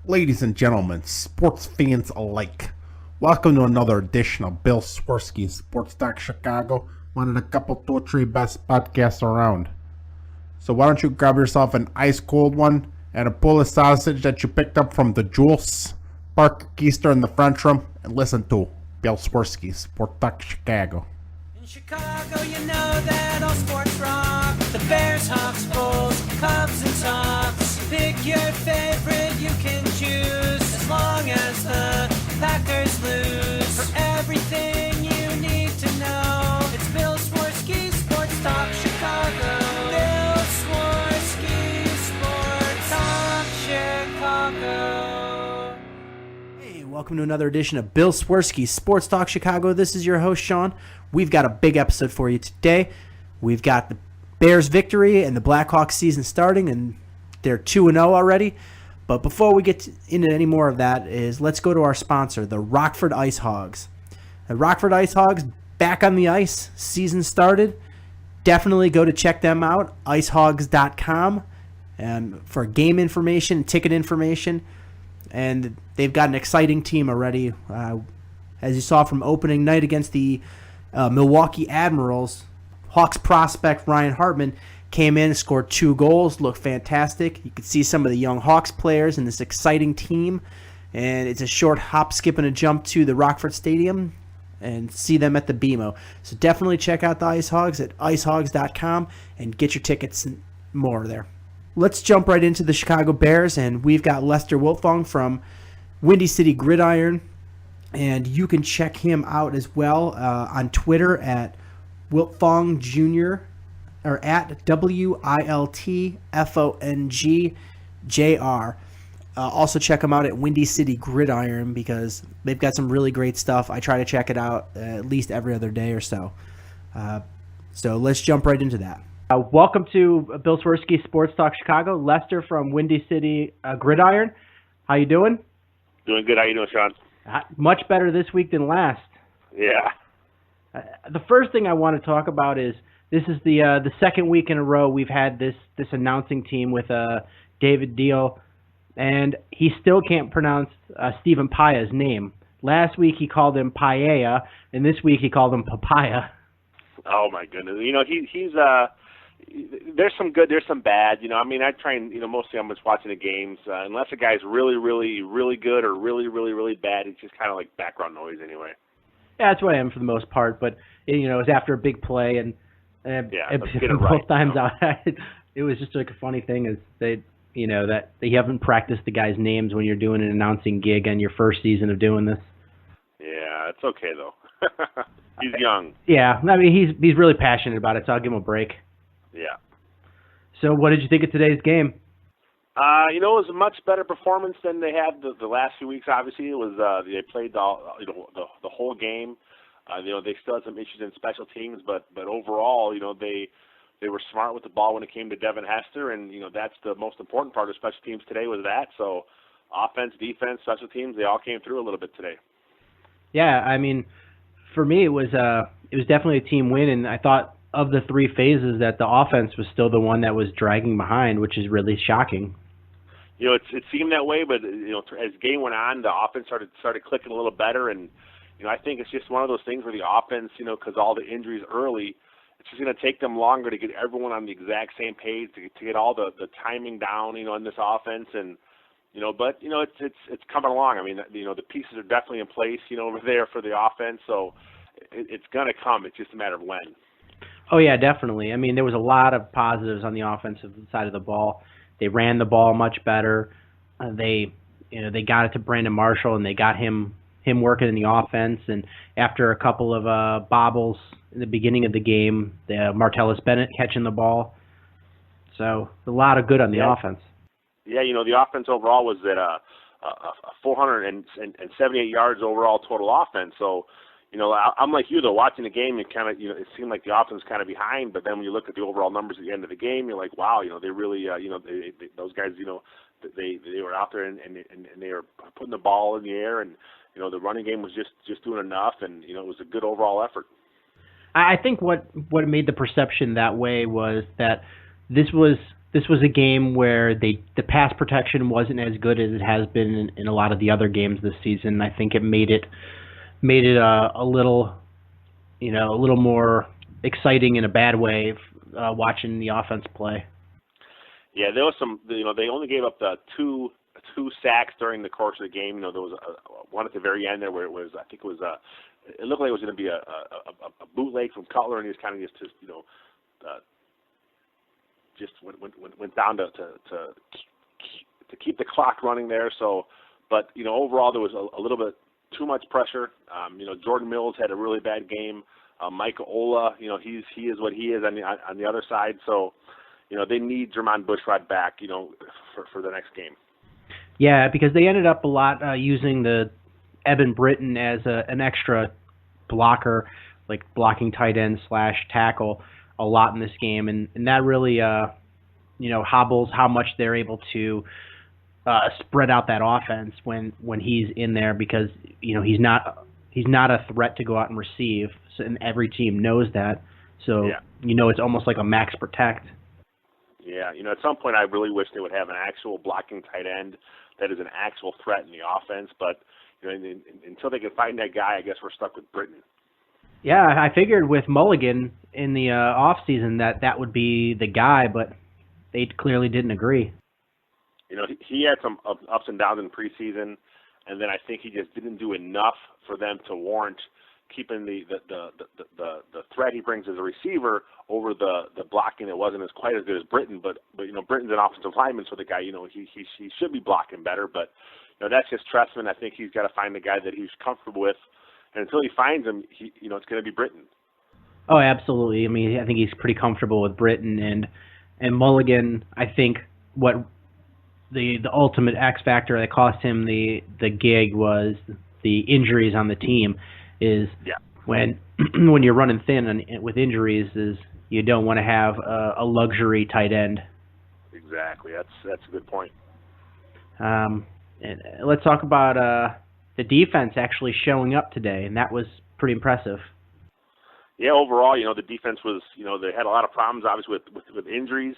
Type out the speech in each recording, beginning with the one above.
Ladies and gentlemen, sports fans alike, welcome to another edition of Bill Swerski's Sports Talk Chicago, one of the couple, two, or three best podcasts around. So why don't you grab yourself an ice cold one and a pull of sausage that you picked up from the Jules, Park Keister in the French room, and listen to Bill Swerski's Sports Talk Chicago. In Chicago, you know that all sports rock. The Bears, Hawks, Bulls, Cubs, and Sox. Pick your favorite, you can choose. As long as the Packers lose. For everything you need to know, it's Bill Swerski, Sports Talk Chicago. Bill Swerski, Sports Talk Chicago. Hey, welcome to another edition of Bill Swerski, Sports Talk Chicago. This is your host, Sean. We've got a big episode for you today. We've got the Bears victory and the Blackhawks season starting, and they're 2-0 already. But before we get into any more of that, let's go to our sponsor, the Rockford Ice Hogs. The Rockford Ice Hogs back on the ice. Season started. Definitely go to check them out, icehogs.com, and for game information, ticket information. And they've got an exciting team already. As you saw from opening night against the Milwaukee Admirals, Hawks prospect Ryan Hartman came in, scored 2 goals, looked fantastic. You could see some of the young Hawks players in this exciting team, and it's a short hop, skip, and a jump to the Rockford Stadium and see them at the BMO. So definitely check out the Ice Hogs at icehogs.com and get your tickets and more there. Let's jump right into the Chicago Bears, and we've got Lester Wiltfong from Windy City Gridiron, and you can check him out as well on Twitter at Wiltfong Jr., or at WILTFONGJR. Also check them out at Windy City Gridiron because they've got some really great stuff. I try to check it out at least every other day or so. So let's jump right into that. Welcome to Bill Swerski Sports Talk Chicago. Lester from Windy City Gridiron. How you doing? Doing good. How you doing, Sean? Much better this week than last. Yeah. The first thing I want to talk about is this is the second week in a row we've had this announcing team with David Deal, and he still can't pronounce Stephen Paya's name. Last week he called him Paella, and this week he called him Papaya. Oh my goodness! You know he's there's some good, there's some bad. You know, I mean, I try and mostly I'm just watching the games. Unless a guy's really, really, really good or really, really, really bad, it's just kind of like background noise anyway. Yeah, that's what I am for the most part. But it's after a big play and both times out, it was just like a funny thing is that you haven't practiced the guys' names when you're doing an announcing gig on your first season of doing this. Yeah, it's okay though. He's young. Yeah, I mean he's really passionate about it, so I'll give him a break. Yeah. So what did you think of today's game? It was a much better performance than they had the last few weeks. Obviously, it was they played the whole game. They still had some issues in special teams, but overall, they were smart with the ball when it came to Devin Hester, and that's the most important part of special teams today was that. So, offense, defense, special teams, they all came through a little bit today. Yeah, I mean, for me, it was definitely a team win, and I thought of the 3 phases that the offense was still the one that was dragging behind, which is really shocking. It seemed that way, but as the game went on, the offense started clicking a little better, and I think it's just one of those things where the offense, because all the injuries early, it's just going to take them longer to get everyone on the exact same page, to get all the timing down, in this offense, and but it's coming along. I mean, the pieces are definitely in place, over there for the offense, so it's going to come. It's just a matter of when. Oh yeah, definitely. I mean, there was a lot of positives on the offensive side of the ball. They ran the ball much better. They got it to Brandon Marshall, and they got him working in the offense. And after a couple of bobbles in the beginning of the game, Martellus Bennett catching the ball. So a lot of good on the offense. Yeah, the offense overall was at 478 yards overall total offense. So, I'm like you though. Watching the game, it kind of it seemed like the offense was kind of behind. But then when you look at the overall numbers at the end of the game, you're like, wow, they really, those guys, they were out there and they were putting the ball in the air, and the running game was just doing enough, and it was a good overall effort. I think what made the perception that way was that this was this was a game where the pass protection wasn't as good as it has been in a lot of the other games this season. I think it made it a little, a little more exciting in a bad way watching the offense play. Yeah, there was some. They only gave up the two sacks during the course of the game. There was one at the very end there where it was. I think it was it looked like it was going to be a bootleg from Cutler, and he was kind of just went down to keep the clock running there. So, but overall there was a little bit too much pressure. Jordan Mills had a really bad game. Micah Ola, he is what he is on the other side. So, they need Jermon Bushrod back, for the next game. Yeah, because they ended up a lot using the Evan Britton as an extra blocker, like blocking tight end / tackle a lot in this game, and that really hobbles how much they're able to spread out that offense when he's in there, because he's not a threat to go out and receive, and every team knows that. So yeah. It's almost like a max protect. Yeah, at some point I really wish they would have an actual blocking tight end that is an actual threat in the offense, but until they can find that guy, I guess we're stuck with Britton. Yeah, I figured with Mulligan in the off season that would be the guy, but they clearly didn't agree. He had some ups and downs in preseason, and then I think he just didn't do enough for them to warrant keeping the threat he brings as a receiver over the blocking that wasn't as quite as good as Britton. But Britton's an offensive lineman, so the guy he should be blocking better. But that's just Trestman. I think he's got to find the guy that he's comfortable with, and until he finds him, it's going to be Britton. Oh, absolutely. I mean, I think he's pretty comfortable with Britton and Mulligan. I think what the ultimate X factor that cost him the gig was the injuries on the team. When you're running thin with injuries, is you don't want to have a luxury tight end. Exactly. That's a good point. And let's talk about the defense actually showing up today, and that was pretty impressive. Yeah, overall, the defense was, they had a lot of problems, obviously, with injuries.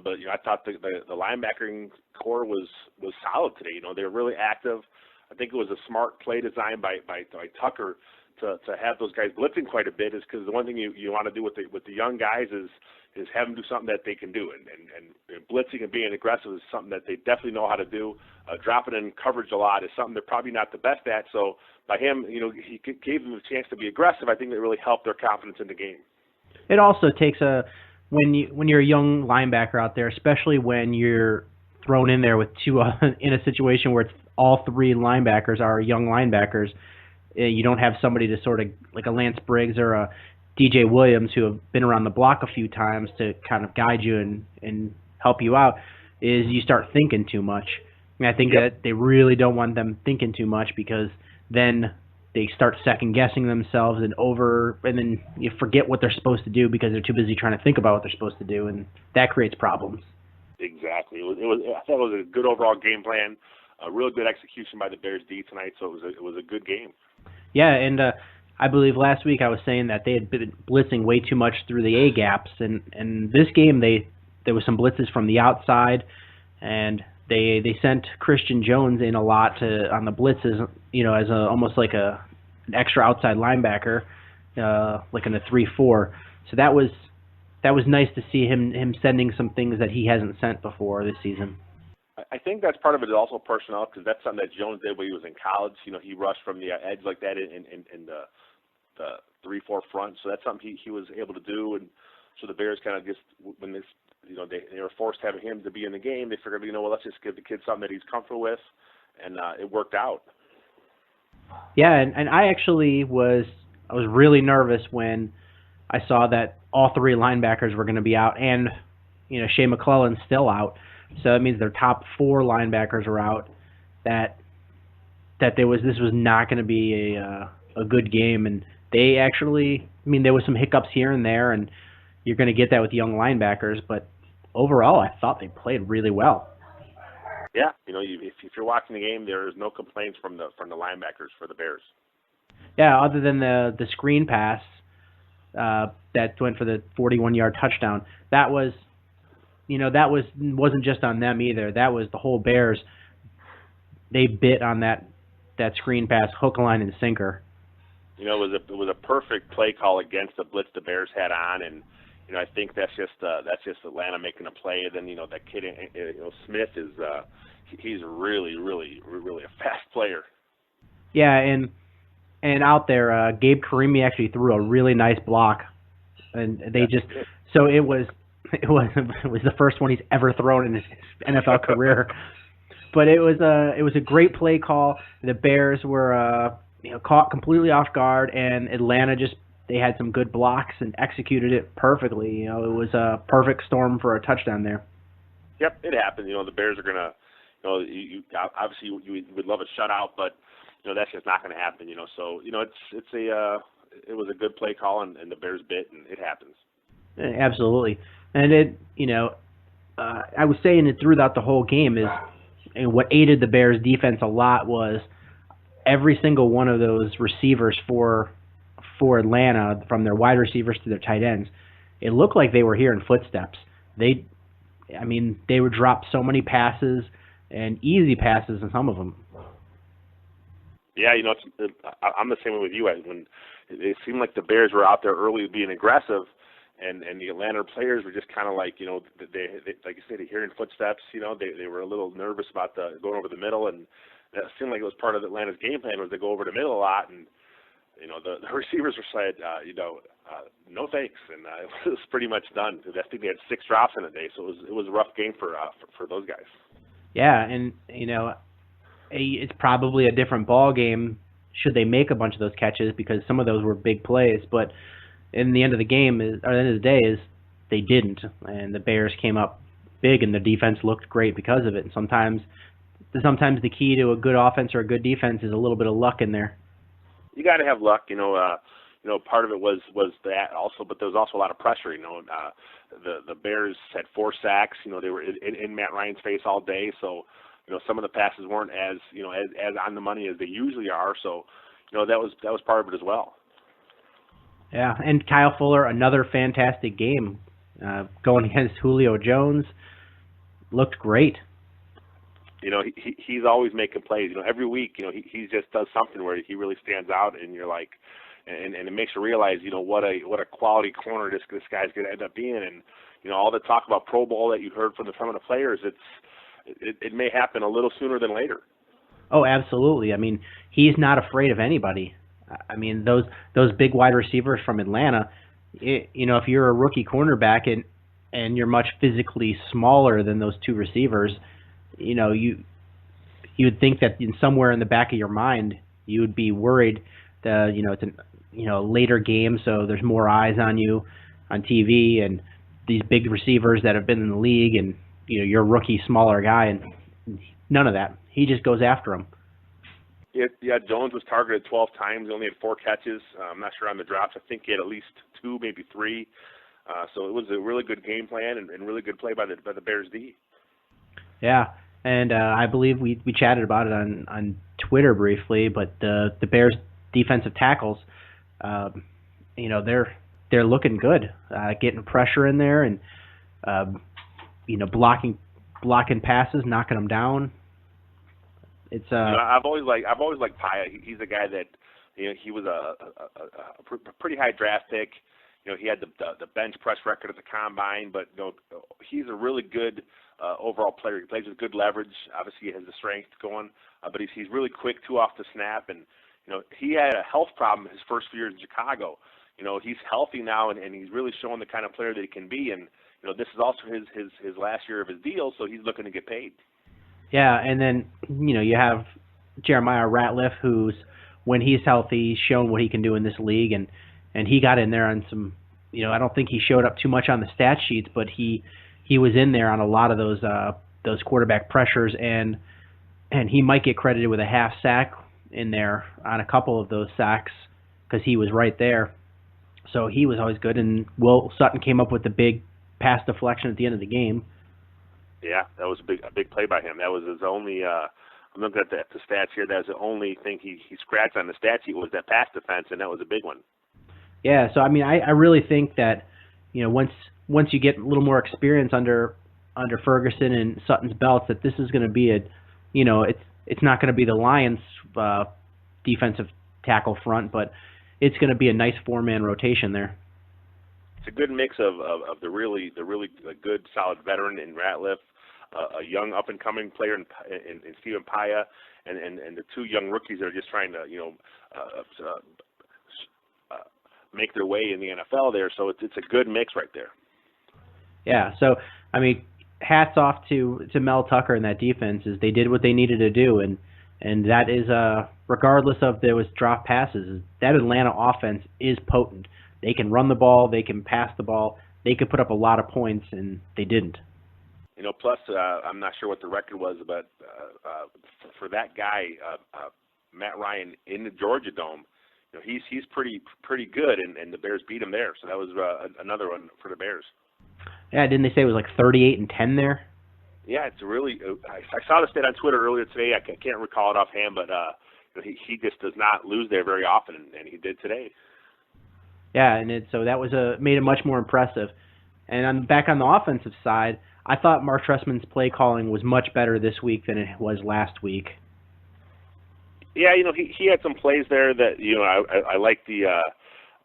But I thought the linebacking core was solid today. They were really active. I think it was a smart play design by Tucker to have those guys blitzing quite a bit, is because the one thing you want to do with the young guys is have them do something that they can do, and blitzing and being aggressive is something that they definitely know how to do. Dropping in coverage a lot is something they're probably not the best at. So by him, he gave them a chance to be aggressive. I think that really helped their confidence in the game. It also takes when you're a young linebacker out there, especially when you're thrown in there with two in a situation where it's all three linebackers are young linebackers. You don't have somebody to sort of like a Lance Briggs or a DJ Williams who have been around the block a few times to kind of guide you and help you out. Is you start thinking too much. I mean, I think that they really don't want them thinking too much, because then they start second guessing themselves and then you forget what they're supposed to do because they're too busy trying to think about what they're supposed to do, and that creates problems. Exactly. I thought it was a good overall game plan, a real good execution by the Bears D tonight. So it was a good game. Yeah, and I believe last week I was saying that they had been blitzing way too much through the A gaps, and this game there was some blitzes from the outside, and they sent Christian Jones in a lot on the blitzes, as almost like an extra outside linebacker, like in a 3-4. So that was nice to see him sending some things that he hasn't sent before this season. I think that's part of it is also personnel, because that's something that Jones did when he was in college. He rushed from the edge like that in the 3-4 front. So that's something he was able to do. And so the Bears kind of just, when this, they were forced having him to be in the game, they figured, let's just give the kid something that he's comfortable with, and it worked out. Yeah, and I actually was really nervous when I saw that all three linebackers were going to be out, and Shea McClellan's still out. So that means their top four linebackers are out. That this was not going to be a good game, and they actually, there was some hiccups here and there, and you're going to get that with young linebackers. But overall, I thought they played really well. Yeah, if you're watching the game, there is no complaints from the linebackers for the Bears. Yeah, other than the screen pass that went for the 41-yard touchdown, that was that wasn't just on them either. That was the whole Bears. They bit on that screen pass, hook, line, and sinker. It was a perfect play call against the blitz the Bears had on, and I think that's just Atlanta making a play. And then that kid, Smith is he's really a fast player. Yeah, and out there, Gabe Carimi actually threw a really nice block, and they so it was the first one he's ever thrown in his NFL career. But it was a great play call. The Bears were caught completely off guard, and Atlanta they had some good blocks and executed it perfectly. It was a perfect storm for a touchdown there. Yep, it happened. The Bears are gonna, obviously you would love a shutout, but that's just not going to happen. So it was a good play call, and the Bears bit, and it happens. Absolutely, and I was saying it throughout the whole game is, and what aided the Bears defense a lot was every single one of those receivers for Atlanta, from their wide receivers to their tight ends, it looked like they were hearing footsteps. They would drop so many passes, and easy passes in some of them. Yeah, I'm the same way with you. When it seemed like the Bears were out there early being aggressive, and the Atlanta players were just kind of like, they like you said, hearing footsteps. They were a little nervous about going over the middle, and it seemed like it was part of Atlanta's game plan was to go over the middle a lot, and the receivers were said, no thanks, and it was pretty much done. I think they had 6 drops in a day, so it was a rough game for those guys. Yeah, and it's probably a different ball game should they make a bunch of those catches, because some of those were big plays. But in the end of the game, or the end of the day, is they didn't, and the Bears came up big, and the defense looked great because of it. And sometimes the key to a good offense or a good defense is a little bit of luck in there. You got to have luck, part of it was that also, but there was also a lot of pressure. The Bears had 4 sacks. They were in Matt Ryan's face all day, so some of the passes weren't as as on the money as they usually are. So that was part of it as well. Yeah, and Kyle Fuller, another fantastic game, going against Julio Jones, looked great. He's always making plays. Every week, he just does something where he really stands out, and you're like, and it makes you realize, what a quality corner this guy's going to end up being. And all the talk about Pro Bowl that you heard from some of the players, it may happen a little sooner than later. Oh, absolutely. He's not afraid of anybody. Those big wide receivers from Atlanta. If you're a rookie cornerback and you're much physically smaller than those 2 receivers, you would think that somewhere in the back of your mind you would be worried that it's a later game, so there's more eyes on you on TV, and these big receivers that have been in the league, and you're a rookie smaller guy, and none of that. He just goes after him. Yeah, Jones was targeted 12 times. He only had 4 catches. I'm not sure on the drops. I think he had at least 2, maybe 3. So it was a really good game plan and really good play by the Bears D. Yeah, and I believe we chatted about it on Twitter briefly, but the Bears defensive tackles, they're looking good, getting pressure in there, and blocking passes, knocking them down. It's I've always liked Paya. He's a guy that he was a pretty high draft pick. He had the bench press record at the combine, but he's a really good overall player. He plays with good leverage. Obviously, he has the strength going, but he's really quick too off the snap. And he had a health problem his first few years in Chicago. He's healthy now, and he's really showing the kind of player that he can be. And this is also his last year of his deal, so he's looking to get paid. Yeah, and then you have Jeremiah Ratliff, who's, when he's healthy, shown what he can do in this league, and he got in there on some. I don't think he showed up too much on the stat sheets, but he was in there on a lot of those quarterback pressures, and he might get credited with a half sack in there on a couple of those sacks because he was right there. So he was always good, and Will Sutton came up with the big pass deflection at the end of the game. Yeah, that was a big play by him. That was his only. I'm looking at the stats here. That was the only thing he scratched on the stat sheet was that pass defense, and that was a big one. Yeah, so I really think that once you get a little more experience under under Ferguson and Sutton's belts that this is going to be it's not going to be the Lions' defensive tackle front, but it's going to be a nice 4-man rotation there. It's a good mix of the really good solid veteran in Ratliff, a young up and coming player in Stephen Paya, and the 2 young rookies that are just trying to make their way in the NFL there. So it's a good mix right there. Yeah. So I mean, hats off to Mel Tucker and that defense. Is they did what they needed to do, and that is regardless of there was drop passes. That Atlanta offense is potent. They can run the ball, they can pass the ball, they could put up a lot of points, and they didn't. Plus I'm not sure what the record was, but for that guy, Matt Ryan in the Georgia Dome, he's pretty good, and the Bears beat him there. So that was another one for the Bears. Yeah, didn't they say it was like 38-10 there? Yeah, it's really. I saw the stat on Twitter earlier today. I can't recall it offhand, but he just does not lose there very often, and he did today. Yeah, and so that was made it much more impressive. And back on the offensive side, I thought Mark Trestman's play calling was much better this week than it was last week. Yeah, he had some plays there that I like the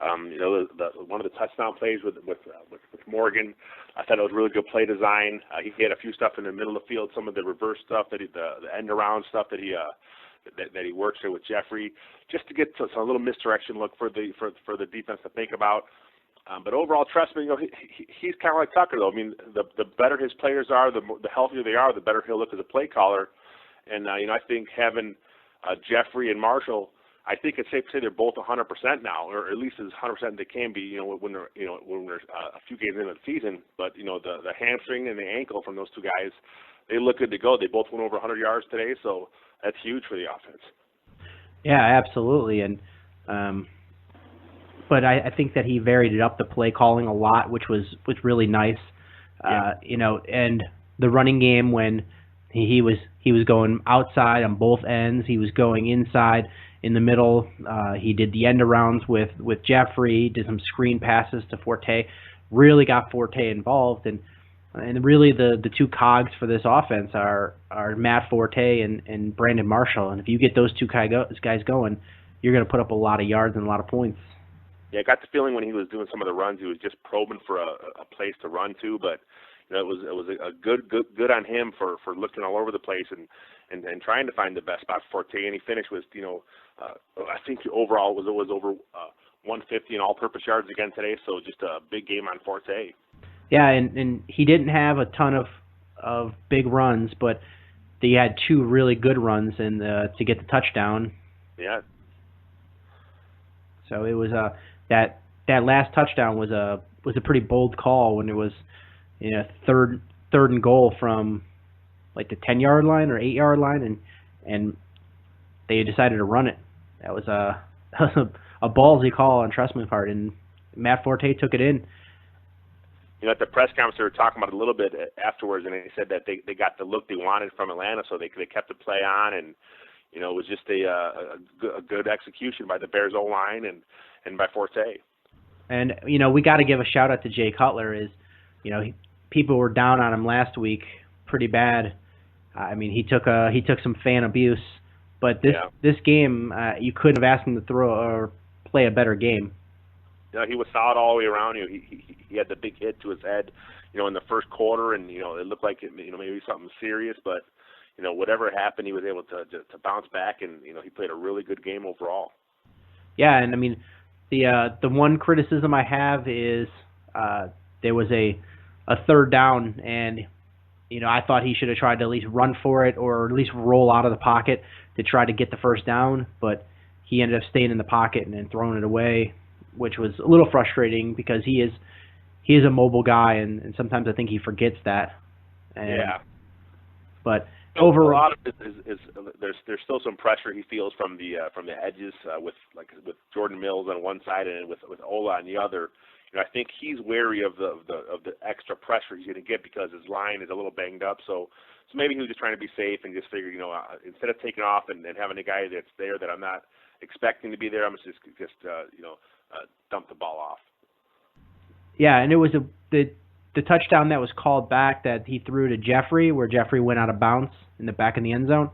one of the touchdown plays with Morgan. I thought it was really good play design. He had a few stuff in the middle of the field, some of the reverse stuff the end around stuff that he works there with Jeffrey, just to get to a little misdirection look for the defense to think about. But overall, Trestman, he's kind of like Tucker, though. I mean, the better his players are, the healthier they are, the better he'll look as a play caller. And I think having Jeffrey and Marshall, I think it's safe to say they're both 100% now, or at least as 100% they can be. When they're a few games into the season. But the hamstring and the ankle from those 2 guys, they look good to go. They both went over 100 yards today, so that's huge for the offense. Yeah, absolutely, and but I think that he varied it up the play calling a lot, which was really nice. Yeah. And the running game when he was going outside on both ends, he was going inside in the middle. He did the end arounds with Jeffrey, did some screen passes to Forte, really got Forte involved, and really the 2 cogs for this offense are Matt Forte and Brandon Marshall. And if you get those 2 guys going, you're going to put up a lot of yards and a lot of points. Yeah, I got the feeling when he was doing some of the runs, he was just probing for a place to run to. But it was a good on him for looking all over the place and trying to find the best spot for Forte. And he finished with I think overall it was over 150 in all-purpose yards again today. So just a big game on Forte. Yeah, and he didn't have a ton of big runs, but he had 2 really good runs and to get the touchdown. Yeah. So it was that last touchdown was a pretty bold call when it was third and goal from like the 10-yard line or 8-yard line, and they decided to run it. That was a ballsy call on Trestman's part, and Matt Forte took it in. At the press conference, they were talking about it a little bit afterwards, and they said that they got the look they wanted from Atlanta, so they kept the play on, and it was just a good execution by the Bears O-line and by Forte. And we got to give a shout out to Jay Cutler. People were down on him last week pretty bad. I mean, he took some fan abuse, but this game you couldn't have asked him to throw or play a better game. He was solid all the way around. He had the big hit to his head, in the first quarter, and it looked like maybe something serious, but whatever happened, he was able to bounce back, and he played a really good game overall. Yeah, and I mean, the one criticism I have is there was a third down, and I thought he should have tried to at least run for it or at least roll out of the pocket to try to get the first down, but he ended up staying in the pocket and then throwing it away, which was a little frustrating because he is a mobile guy, and sometimes I think he forgets that. Yeah. But overall, a lot of it is there's still some pressure he feels from the edges with Jordan Mills on one side and with Ola on the other. I think he's wary of the extra pressure he's going to get because his line is a little banged up. So maybe he was just trying to be safe and just figured, instead of taking off and having a guy that's there that I'm not expecting to be there, I'm just dump the ball off. Yeah, and it was the the touchdown that was called back that he threw to Jeffrey, where Jeffrey went out of bounds in the back of the end zone,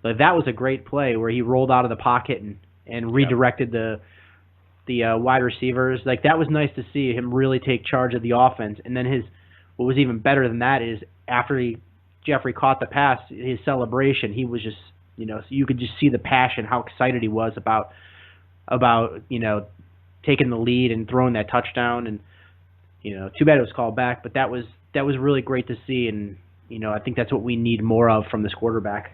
but that was a great play where he rolled out of the pocket and redirected the wide receivers. Like, that was nice to see him really take charge of the offense. And then what was even better than that is after Jeffrey caught the pass, his celebration, he was just, you could just see the passion, how excited he was about taking the lead and throwing that touchdown. And too bad it was called back, but that was really great to see. And I think that's what we need more of from this quarterback.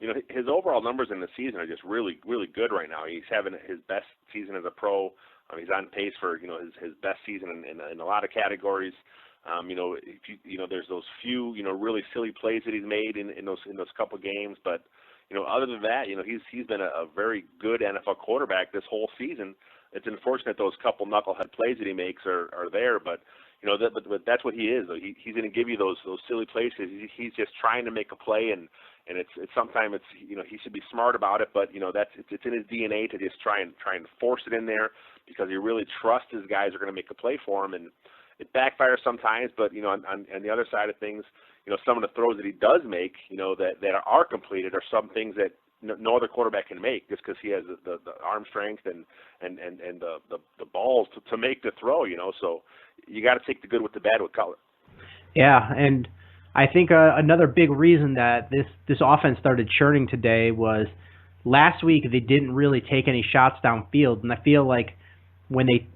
His overall numbers in the season are just really, really good right now. He's having his best season as a pro. He's on pace for his best season in a lot of categories. There's those few really silly plays that he's made in those couple games, but other than that, he's been a very good NFL quarterback this whole season. It's unfortunate those couple knucklehead plays that he makes are there, but but that's what he is. He's going to give you those silly plays. He's just trying to make a play, and it's sometimes he should be smart about it, but it's in his DNA to just try and force it in there because he really trusts his guys are going to make a play for him, and it backfires sometimes. But on the other side of things, some of the throws that he does make, that are completed are some things that no other quarterback can make just because he has the arm strength and the balls to make the throw. So you got to take the good with the bad with color. Yeah, and I think another big reason that this offense started churning today was last week they didn't really take any shots downfield, and I feel like when they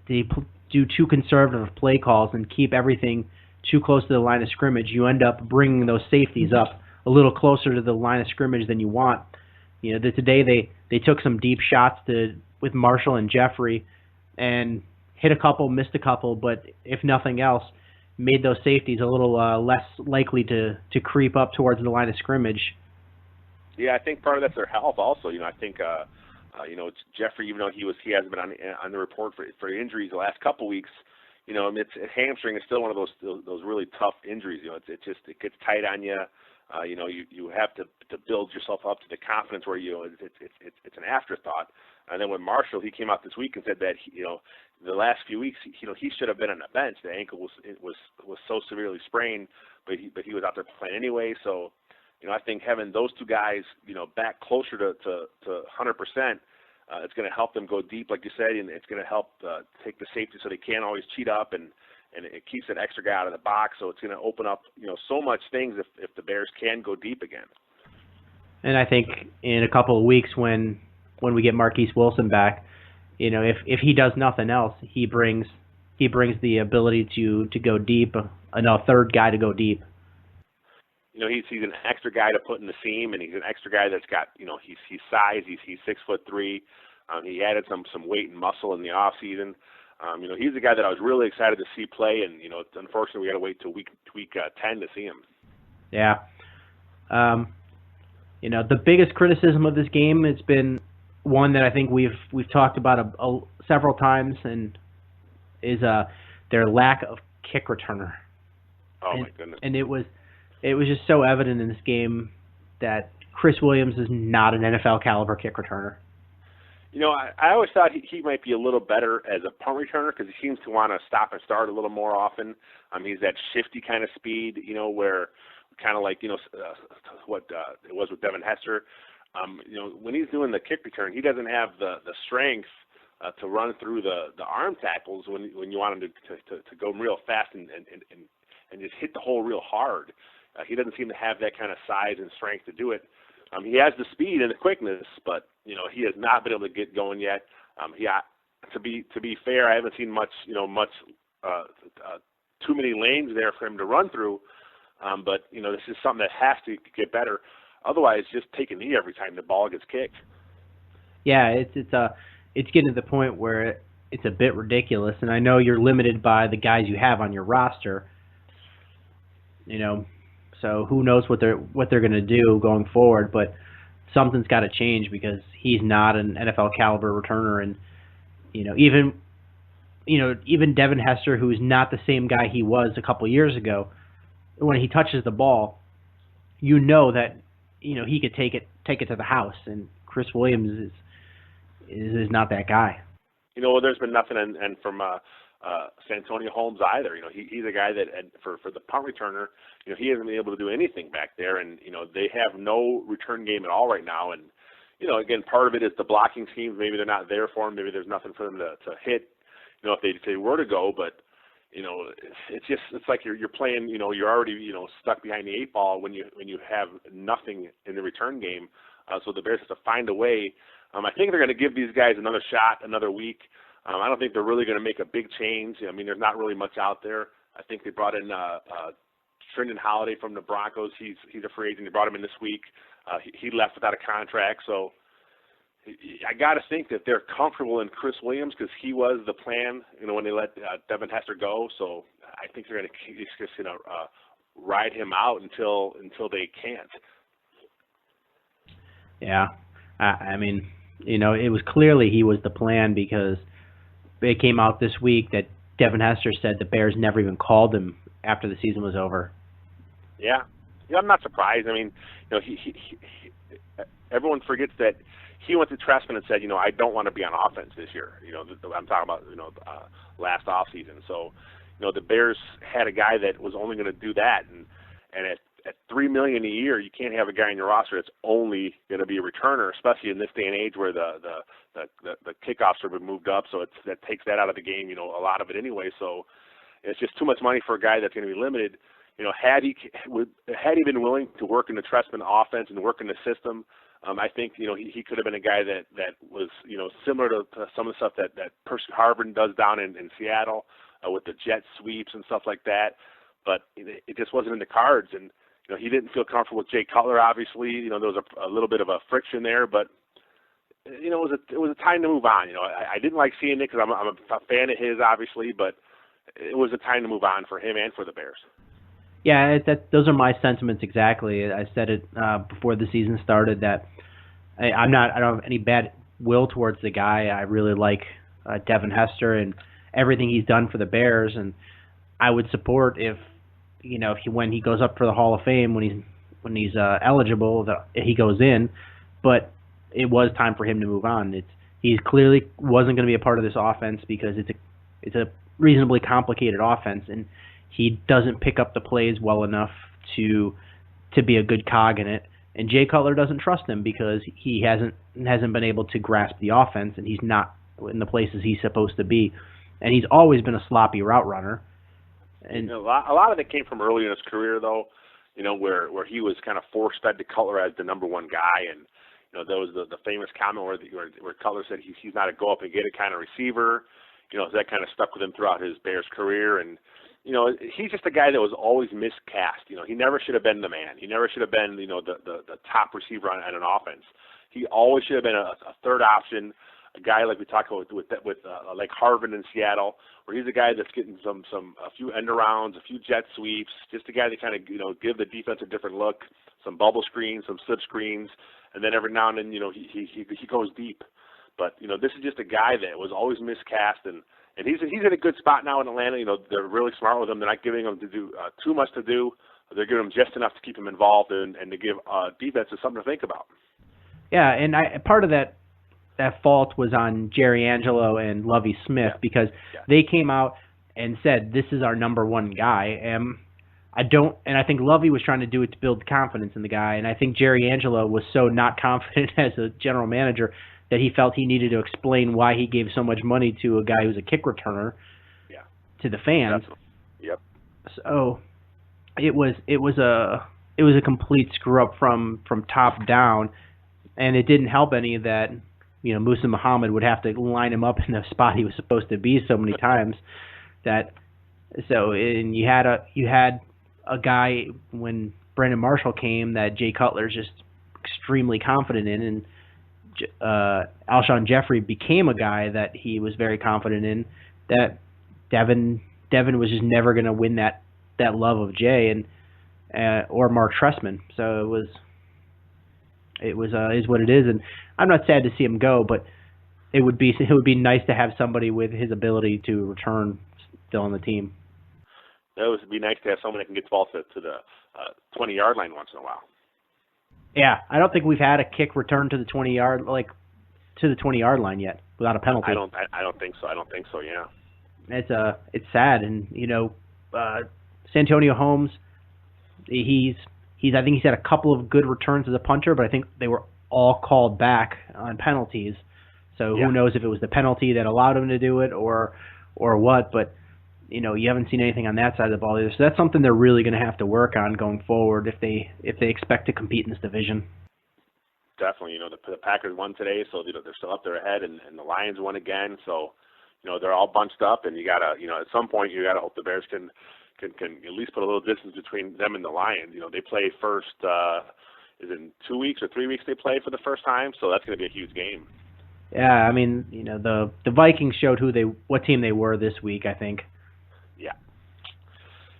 do too conservative play calls and keep everything too close to the line of scrimmage, you end up bringing those safeties up a little closer to the line of scrimmage than you want. Today they took some deep shots with Marshall and Jeffrey and hit a couple, missed a couple, but if nothing else, made those safeties a little less likely to creep up towards the line of scrimmage. Yeah, I think part of that's their health also. I think it's Jeffrey, even though he hasn't been on the report for injuries the last couple weeks, hamstring is still one of those really tough injuries. It gets tight on you. You have to build yourself up to the confidence where it's an afterthought. And then with Marshall, he came out this week and said that the last few weeks he should have been on the bench. The ankle was so severely sprained, but he was out there playing anyway. So I think having those two guys back closer to 100%, it's going to help them go deep, like you said, and it's going to help take the safety so they can't always cheat up, and it keeps an extra guy out of the box. So it's going to open up so much things if the Bears can go deep again. And I think in a couple of weeks when we get Marquise Wilson back, if he does nothing else, he brings the ability to go deep, a third guy to go deep. He's an extra guy to put in the seam, and he's an extra guy that's got he's size. He's 6'3". He added some weight and muscle in the off season. He's the guy that I was really excited to see play, and unfortunately we got to wait till week 10 to see him. Yeah. The biggest criticism of this game has been one that I think we've talked about several times, and is their lack of kick returner. My goodness! And it was just so evident in this game that Chris Williams is not an NFL caliber kick returner. I always thought he might be a little better as a punt returner because he seems to want to stop and start a little more often. He's that shifty kind of speed, where kind of like, what it was with Devin Hester. When he's doing the kick return, he doesn't have the strength to run through the arm tackles when you want him to go real fast and just hit the hole real hard. He doesn't seem to have that kind of size and strength to do it. He has the speed and the quickness, but he has not been able to get going yet. To be fair, I haven't seen much too many lanes there for him to run through. But this is something that has to get better. Otherwise, just take a knee every time the ball gets kicked. Yeah, it's getting to the point where it's a bit ridiculous, and I know you're limited by the guys you have on your roster. So who knows what they're going to do going forward, but something's got to change because he's not an NFL caliber returner, and even Devin Hester, who's not the same guy he was a couple years ago, when he touches the ball, that he could take it to the house, and Chris Williams is not that guy. There's been nothing, and from Santonio Holmes either. He's a guy that for the punt returner, he hasn't been able to do anything back there, and they have no return game at all right now. And again, part of it is the blocking schemes. Maybe they're not there for him. Maybe there's nothing for them to hit. If they were to go, but it's like you're playing. You're already stuck behind the 8 ball when you have nothing in the return game. So the Bears have to find a way. I think they're going to give these guys another shot, another week. I don't think they're really going to make a big change. I mean, there's not really much out there. I think they brought in Trendon Holiday from the Broncos. He's a free agent. They brought him in this week. He left without a contract. So I got to think that they're comfortable in Chris Williams because he was the plan, when they let Devin Hester go. So I think they're going to just ride him out until they can't. Yeah, I mean, it was clearly he was the plan because it came out this week that Devin Hester said the Bears never even called him after the season was over. Yeah, I'm not surprised. I mean, he everyone forgets that he went to Trestman and said, I don't want to be on offense this year. I'm talking about last off season. So, the Bears had a guy that was only going to do that, and at $3 million a year, you can't have a guy in your roster that's only going to be a returner, especially in this day and age where the kickoffs have been moved up. So that takes that out of the game, a lot of it anyway. So it's just too much money for a guy that's going to be limited. Had he been willing to work in the Trestman offense and work in the system, I think he could have been a guy that was similar to some of the stuff that Percy Harvin does down in Seattle with the jet sweeps and stuff like that. But it just wasn't in the cards, and he didn't feel comfortable with Jay Cutler. Obviously, there was a little bit of a friction there, but it was a time to move on. I didn't like seeing it because I'm a fan of his, obviously, but it was a time to move on for him and for the Bears. Yeah, those are my sentiments exactly. I said it before the season started that I don't have any bad will towards the guy. I really like Devin Hester and everything he's done for the Bears, and I would support if when he goes up for the Hall of Fame when he's eligible that he goes in. But it was time for him to move on. He clearly wasn't going to be a part of this offense because it's a reasonably complicated offense, and he doesn't pick up the plays well enough to be a good cog in it. And Jay Cutler doesn't trust him because he hasn't been able to grasp the offense, and he's not in the places he's supposed to be. And he's always been a sloppy route runner. And a lot of it came from early in his career, though, where he was kind of force-fed to Cutler as the number one guy. And, there was the famous comment where Cutler said he's not a go-up-and-get-it kind of receiver. So that kind of stuck with him throughout his Bears career. And, he's just a guy that was always miscast. He never should have been the man. He never should have been, the top receiver on an offense. He always should have been a third option, a guy like we talked about with like Harvin in Seattle, where he's a guy that's getting a few end arounds, a few jet sweeps, just a guy that kind of give the defense a different look, some bubble screens, some slip screens, and then every now and then he goes deep. But this is just a guy that was always miscast, and he's in a good spot now in Atlanta. They're really smart with him. They're not giving him to do too much to do. They're giving him just enough to keep him involved and to give defenses something to think about. Yeah, and part of that fault was on Jerry Angelo and Lovie Smith because they came out and said this is our number one guy. I think Lovie was trying to do it to build confidence in the guy, and I think Jerry Angelo was so not confident as a general manager that he felt he needed to explain why he gave so much money to a guy who's a kick returner to the fans. Yep. So it was a complete screw up from top down, and it didn't help any that Musa Muhammad would have to line him up in the spot he was supposed to be so many times and you had a guy when Brandon Marshall came that Jay Cutler's just extremely confident in, and Alshon Jeffrey became a guy that he was very confident in, that Devin was just never going to win that love of Jay and or Mark Trestman. So it is what it is, and I'm not sad to see him go, but it would be nice to have somebody with his ability to return still on the team. It would be nice to have someone that can get the ball to the 20-yard line once in a while. Yeah, I don't think we've had a kick return to the 20-yard line yet without a penalty. I don't think so. Yeah. It's sad, and Santonio Holmes, I think he's had a couple of good returns as a punter, but I think they were all called back on penalties. So who knows if it was the penalty that allowed him to do it or what, but you haven't seen anything on that side of the ball either. So that's something they're really going to have to work on going forward if they expect to compete in this division. Definitely, the Packers won today, so they're still up there ahead, and the Lions won again. So, they're all bunched up, and you gotta, at some point you gotta hope the Bears can at least put a little distance between them and the Lions. They play first. Is it in 2 weeks or 3 weeks they play for the first time? So that's going to be a huge game. Yeah, I mean, the Vikings showed what team they were this week, I think. Yeah.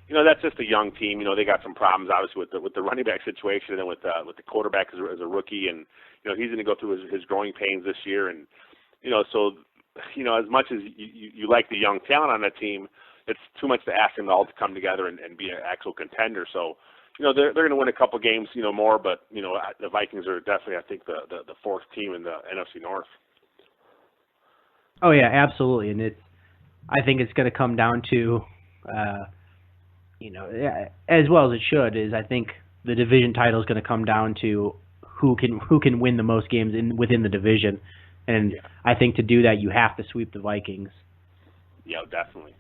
That's just a young team. They got some problems obviously with the running back situation and with the quarterback as a rookie, and he's going to go through his growing pains this year, and so as much as you like the young talent on that team, it's too much to ask them all to come together and be an actual contender. So they're going to win a couple games more, but the Vikings are definitely, I think, the fourth team in the NFC North. Oh yeah, absolutely, and I think it's going to come down to as well as it should, is I think the division title is going to come down to who can win the most games within the division, and I think to do that you have to sweep the Vikings. Yeah, definitely.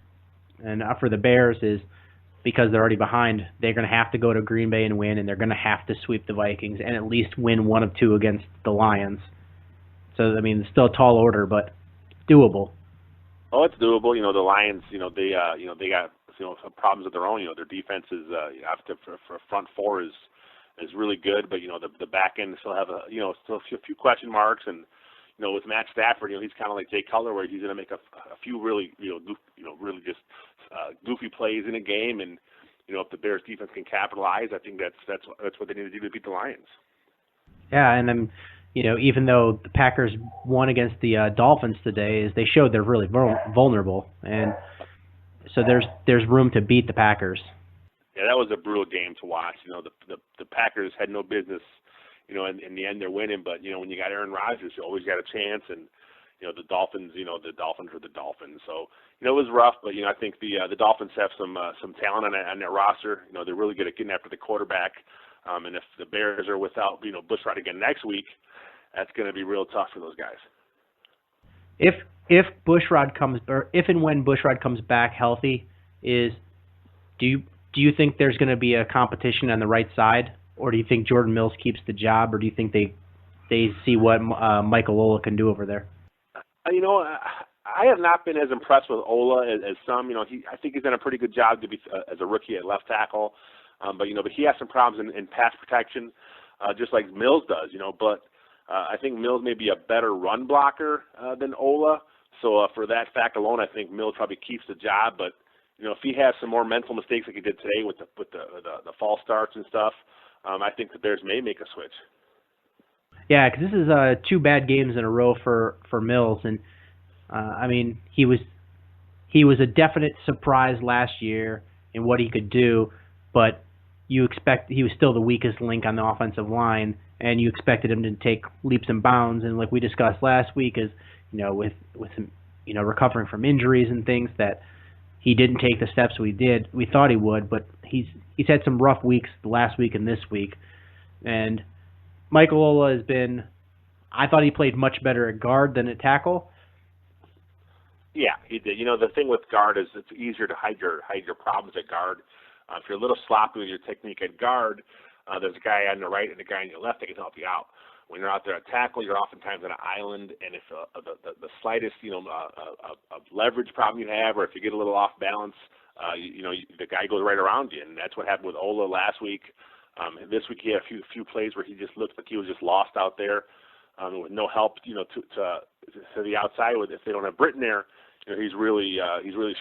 And for the Bears is because they're already behind, they're going to have to go to Green Bay and win, and they're going to have to sweep the Vikings and at least win one of two against the Lions. So I mean, it's still a tall order, but doable. Oh, it's doable. The Lions, they got some problems of their own. Their defense is after for front four is really good, but the back end still have still a few question marks, and with Matt Stafford, he's kind of like Jay Cutler, where he's going to make a few really really just goofy plays in a game, and if the Bears defense can capitalize, I think that's what they need to do to beat the Lions. Yeah, and then even though the Packers won against the Dolphins today, is they showed they're really vulnerable, and so there's room to beat the Packers. Yeah, that was a brutal game to watch. The Packers had no business. In the end they're winning, but when you got Aaron Rodgers, you always got a chance, and the Dolphins, the Dolphins are the Dolphins. So it was rough, but I think the Dolphins have some talent on their roster. They're really good at getting after the quarterback, and if the Bears are without Bushrod again next week, that's going to be real tough for those guys. If and when Bushrod comes back healthy, do you think there's going to be a competition on the right side? Or do you think Jordan Mills keeps the job, or do you think they see what Michael Ola can do over there? I have not been as impressed with Ola as some. I think he's done a pretty good job to be as a rookie at left tackle, but he has some problems in pass protection, just like Mills does. But I think Mills may be a better run blocker than Ola. So for that fact alone, I think Mills probably keeps the job. But if he has some more mental mistakes like he did today with the false starts and stuff, I think the Bears may make a switch. Yeah, because this is 2 bad games in a row for Mills, and I mean he was a definite surprise last year in what he could do, but you expect he was still the weakest link on the offensive line, and you expected him to take leaps and bounds. And like we discussed last week, is with him recovering from injuries and things, that he didn't take the steps we thought he would, but he's had some rough weeks last week and this week. And Michael Ola I thought he played much better at guard than at tackle. Yeah, he did. The thing with guard is it's easier to hide your problems at guard. If you're a little sloppy with your technique at guard, there's a guy on the right and a guy on your left that can help you out. When you're out there at tackle, you're oftentimes on an island, and if the slightest leverage problem you have, or if you get a little off balance, the guy goes right around you, and that's what happened with Ola last week. And this week he had a few plays where he just looked like he was just lost out there, with no help, to the outside. If they don't have Britton there, he's really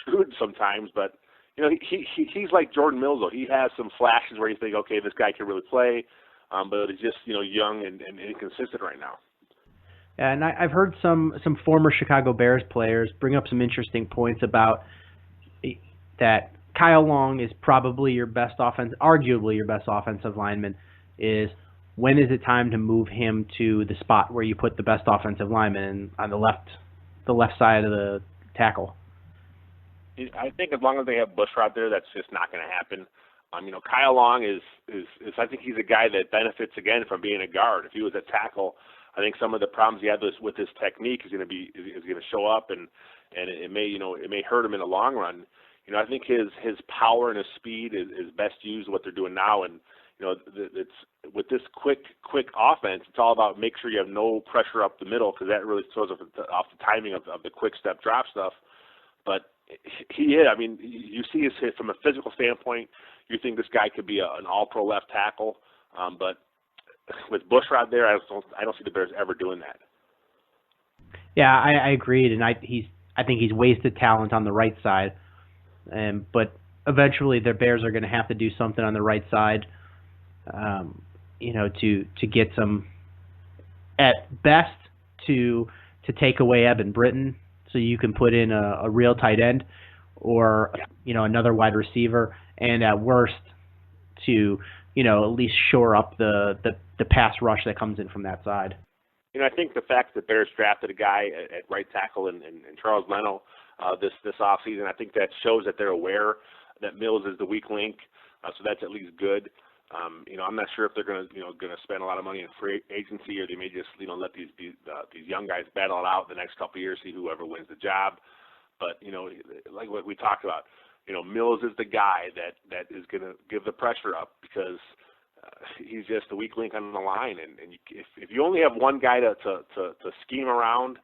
screwed sometimes. But he's like Jordan Mills, though. He has some flashes where you think, okay, this guy can really play. But he's just young and inconsistent right now. And I've heard some former Chicago Bears players bring up some interesting points about that. Kyle Long is probably arguably your best offensive lineman. Is when is it time to move him to the spot where you put the best offensive lineman on the left side of the tackle? I think as long as they have Bushrod there, that's just not going to happen. Kyle Long is I think he's a guy that benefits again from being a guard. If he was a tackle, I think some of the problems he had with his technique is going to show up, and it may hurt him in the long run. I think his power and his speed is best used what they're doing now, and it's with this quick offense. It's all about make sure you have no pressure up the middle, because that really throws off the timing of the quick step drop stuff. But he is. I mean, you see his hit from a physical standpoint. You think this guy could be an all-pro left tackle, but with Bushrod there, I don't see the Bears ever doing that. Yeah, I agreed, and I think he's wasted talent on the right side, but eventually the Bears are going to have to do something on the right side, to get some, at best, to take away Evan Britton, so you can put in a real tight end or another wide receiver, and at worst to at least shore up the pass rush that comes in from that side. I think the fact that Bears drafted a guy at right tackle and Charles Leno this offseason, I think that shows that they're aware that Mills is the weak link, so that's at least good. I'm not sure if they're going to spend a lot of money in free agency, or they may just let these young guys battle it out the next couple of years, see whoever wins the job. But like what we talked about, Mills is the guy that is going to give the pressure up, because he's just the weak link on the line. And if you only have one guy to scheme around,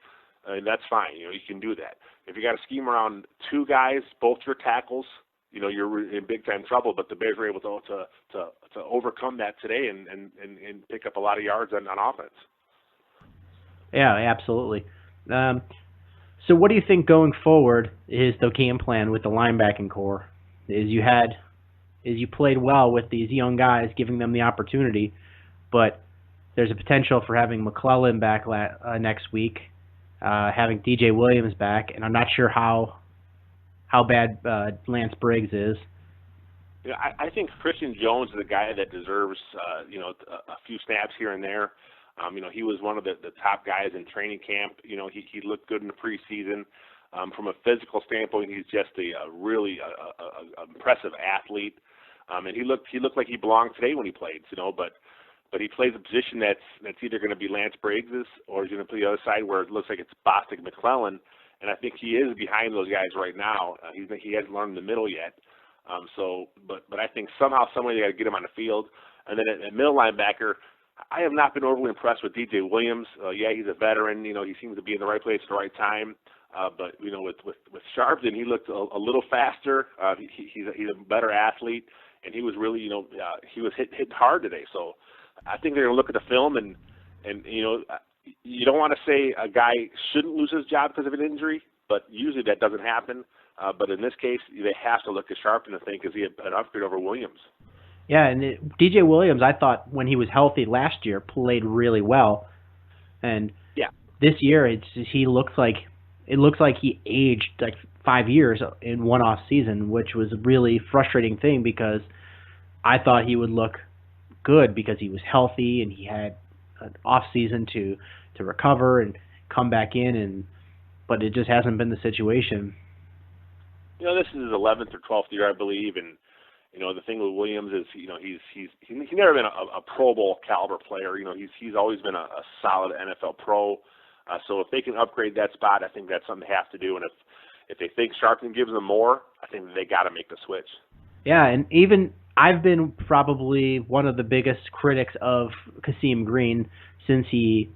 that's fine. You can do that. If you got to scheme around two guys, both your tackles, you're in big time trouble. But the Bears were able to overcome that today and pick up a lot of yards on offense. Yeah, absolutely. So what do you think going forward is the game plan with the linebacking core? You played well with these young guys, giving them the opportunity, but there's a potential for having McClellan back next week, having DJ Williams back, and I'm not sure how bad Lance Briggs is. I think Christian Jones is a guy that deserves a few snaps here and there. He was one of the top guys in training camp. He looked good in the preseason. From a physical standpoint, he's just a really impressive athlete. And he looked like he belonged today when he played. But he plays a position that's either going to be Lance Briggs's, or he's going to play the other side where it looks like it's Bostic McClellan. And I think he is behind those guys right now. He hasn't learned the middle yet. But I think somehow, someway, they got to get him on the field. And then at middle linebacker, I have not been overly impressed with DJ Williams. He's a veteran. He seems to be in the right place at the right time. But with Sharpton, he looked a little faster. He's a better athlete, and he was really he was hit hard today. So I think they're going to look at the film and you don't want to say a guy shouldn't lose his job because of an injury, but usually that doesn't happen. But in this case, they have to look at Sharpton and think, is he an upgrade over Williams? Yeah, and DJ Williams, I thought when he was healthy last year, played really well, and this year it looks like he aged like 5 years in one off season, which was a really frustrating thing, because I thought he would look good because he was healthy and he had an off season to recover and come back in, but it just hasn't been the situation. This is his 11th or 12th year, I believe, and the thing with Williams is, he's never been a Pro Bowl caliber player. He's always been a solid NFL pro. So if they can upgrade that spot, I think that's something they have to do. And if they think Sharpton gives them more, I think they got to make the switch. Yeah, and even I've been probably one of the biggest critics of Kasim Green since he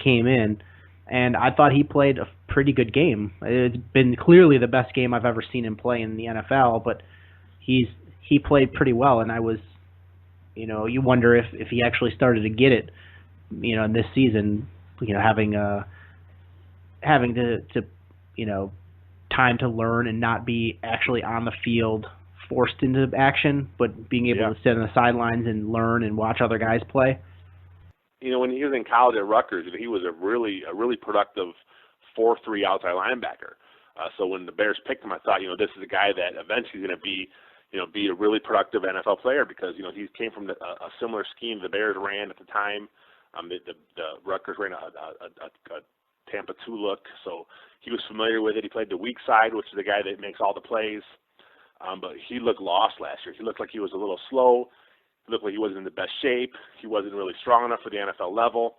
came in, and I thought he played a pretty good game. It's been clearly the best game I've ever seen him play in the NFL, but he played pretty well, and I was, you wonder if he actually started to get it, in this season, having to time to learn and not be actually on the field forced into action, but being able to sit on the sidelines and learn and watch other guys play. When he was in college at Rutgers, he was a really productive 4-3 outside linebacker. So when the Bears picked him, I thought, this is a guy that eventually is going to be a really productive NFL player, because he came from a similar scheme the Bears ran at the time. The Rutgers ran a Tampa 2 look, so he was familiar with it. He played the weak side, which is the guy that makes all the plays, but he looked lost last year. He looked like he was a little slow. He looked like he wasn't in the best shape. He wasn't really strong enough for the NFL level.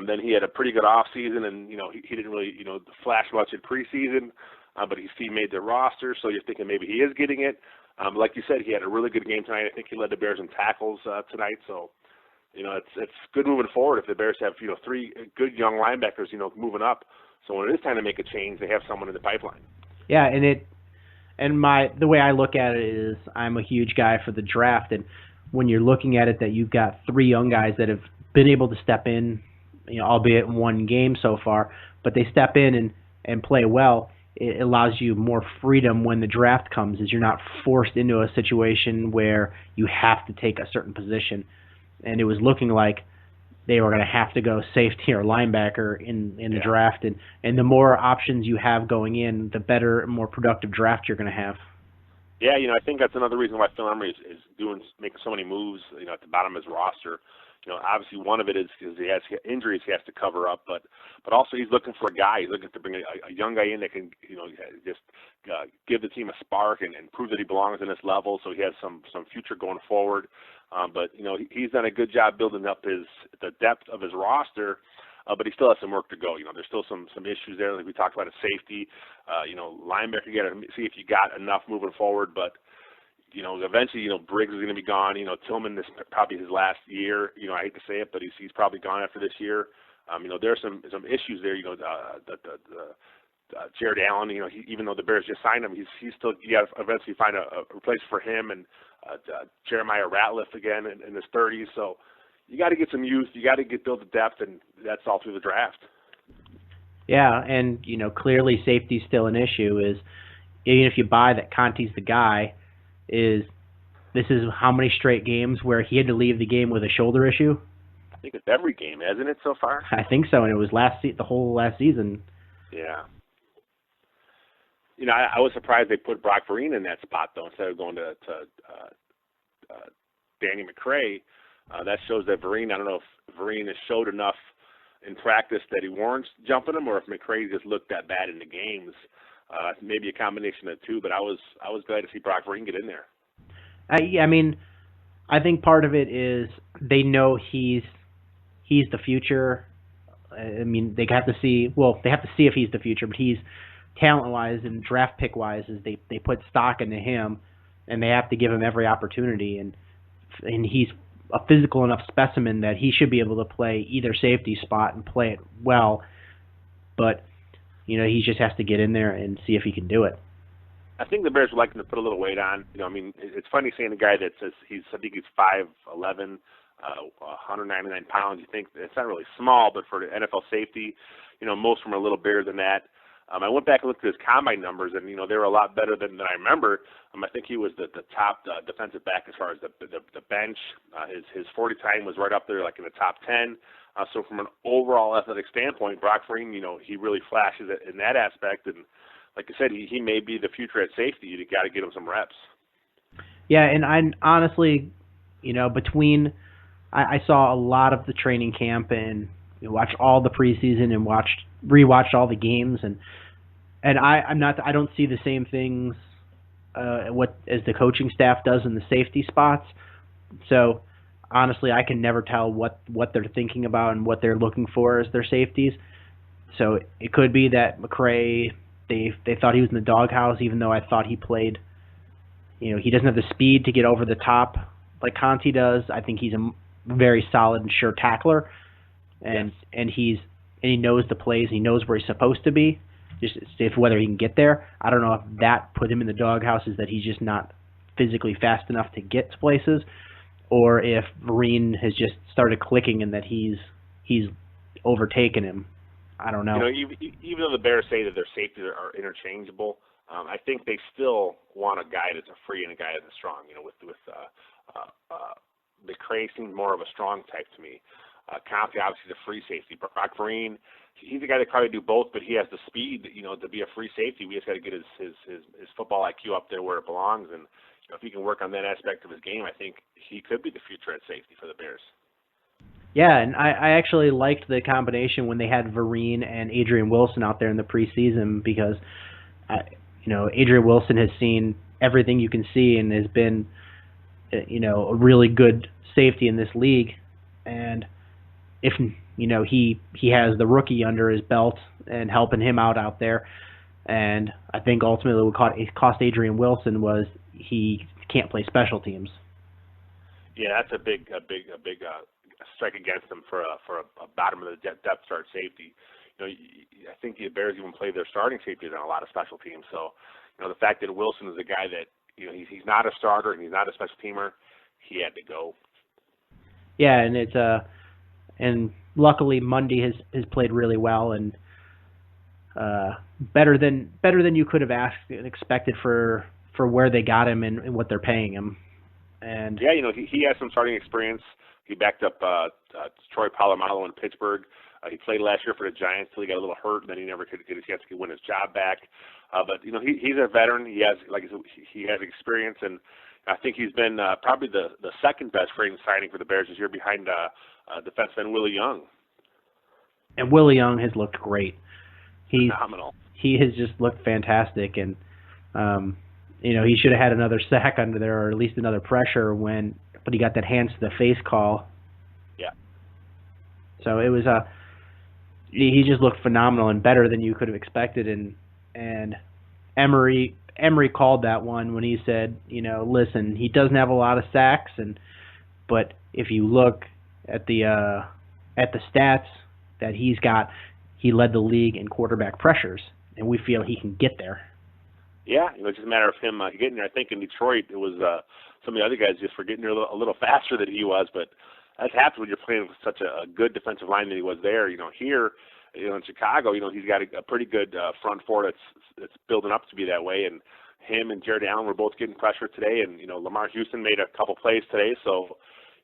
Then he had a pretty good off season, and he didn't really flash much in preseason, but he made the roster. So you're thinking maybe he is getting it. Like you said, he had a really good game tonight. I think he led the Bears in tackles tonight. So it's good moving forward if the Bears have 3 good young linebackers moving up. So when it is time to make a change, they have someone in the pipeline. Yeah, the way I look at it is I'm a huge guy for the draft, and when you're looking at it that you've got 3 young guys that have been able to step in, albeit in one game so far, but they step in and play well, it allows you more freedom when the draft comes, as you're not forced into a situation where you have to take a certain position. And it was looking like they were going to have to go safety or linebacker in the draft. And the more options you have going in, the better and more productive draft you're going to have. Yeah, I think that's another reason why Phil Emery is making so many moves, at the bottom of his roster. Obviously one of it is because he has injuries he has to cover up, but also he's looking for a guy. He's looking to bring a young guy in that can, just give the team a spark and prove that he belongs in this level, so he has some future going forward. But he's done a good job building up the depth of his roster, but he still has some work to go. There's still some issues there, like we talked about, a safety, linebacker. You got to see if you got enough moving forward, but eventually, Briggs is going to be gone. Tillman, this is probably his last year. I hate to say it, but he's probably gone after this year. There are some issues there. Jared Allen, even though the Bears just signed him, he's still, you got to eventually find a replacement for him, and Jeremiah Ratliff again in his 30s. So you got to get some youth. You got to build the depth, and that's all through the draft. Yeah, and clearly safety's still an issue. Is even if you buy that Conti's the guy, this is how many straight games where he had to leave the game with a shoulder issue? I think it's every game, hasn't it, so far? I think so, and it was the whole last season. Yeah. I was surprised they put Brock Vereen in that spot, though, instead of going to Danny McCray. That shows that Vereen, I don't know if Vereen has showed enough in practice that he warrants jumping him, or if McCray just looked that bad in the games. Maybe a combination of the two, but I was glad to see Brock Vereen get in there. I think part of it is they know he's the future. They have to see if he's the future, but he's talent-wise and draft pick-wise, is they put stock into him, and they have to give him every opportunity. And he's a physical enough specimen that he should be able to play either safety spot and play it well. But he just has to get in there and see if he can do it. I think the Bears would like him to put a little weight on. It's funny seeing a guy that says I think he's 5'11", 199 pounds. You think it's not really small, but for the NFL safety, most of them are a little bigger than that. I went back and looked at his combine numbers, and they were a lot better than I remember. I think he was the top defensive back as far as the bench. His 40 time was right up there, like in the top 10. So from an overall athletic standpoint, Brock Vereen, he really flashes in that aspect. And like I said, he may be the future at safety. You got to get him some reps. Yeah, and I honestly, I saw a lot of the training camp and watched all the preseason and rewatched all the games, and I don't see the same things as the coaching staff does in the safety spots. So honestly, I can never tell what they're thinking about and what they're looking for as their safeties. So it could be that McCray, they thought he was in the doghouse, even though I thought he played. He doesn't have the speed to get over the top like Conti does. I think he's a very solid and sure tackler, and he knows the plays. He knows where he's supposed to be. Just if whether he can get there, I don't know if that put him in the doghouse, is that he's just not physically fast enough to get to places, or if Vereen has just started clicking and that he's overtaken him. I don't know. Even though the Bears say that their safeties are interchangeable, I think they still want a guy that's a free and a guy that's strong. McCray seems more of a strong type to me. Conti, obviously, the free safety. Brock Vereen, he's a guy that probably do both, but he has the speed, to be a free safety. We just got to get his football IQ up there where it belongs, and if he can work on that aspect of his game, I think he could be the future at safety for the Bears. Yeah, and I actually liked the combination when they had Vereen and Adrian Wilson out there in the preseason because, Adrian Wilson has seen everything you can see and has been, a really good safety in this league. And if, he has the rookie under his belt and helping him out there. And I think ultimately what cost Adrian Wilson was he can't play special teams. Yeah, that's a big strike against them for a bottom of the depth chart safety. I think the Bears even play their starting safeties on a lot of special teams. So, the fact that Wilson is a guy that he's not a starter and he's not a special teamer, he had to go. Yeah, and it's and luckily Mundy has played really well and better than you could have asked and expected for where they got him and what they're paying him. And yeah, he has some starting experience. He backed up Troy Polamalu in Pittsburgh. He played last year for the Giants till he got a little hurt, and then he never could get a chance to win his job back. But he's a veteran. He has, like I said, he has experience, and I think he's been probably the second best free signing for the Bears this year, behind defenseman Willie Young. And Willie Young has looked great. He's phenomenal. He has just looked fantastic, and he should have had another sack under there, or at least another pressure but he got that hands to the face call. Yeah. So it was he just looked phenomenal and better than you could have expected, and Emery called that one when he said, listen, he doesn't have a lot of sacks, but if you look at the stats that he's got, he led the league in quarterback pressures, and we feel he can get there. Yeah, it's just a matter of him getting there. I think in Detroit it was some of the other guys just were getting there a little faster than he was, but that's happens when you're playing with such a good defensive line that he was there. Here, in Chicago, he's got a pretty good front four that's building up to be that way, and him and Jared Allen were both getting pressure today, and Lamar Houston made a couple plays today, so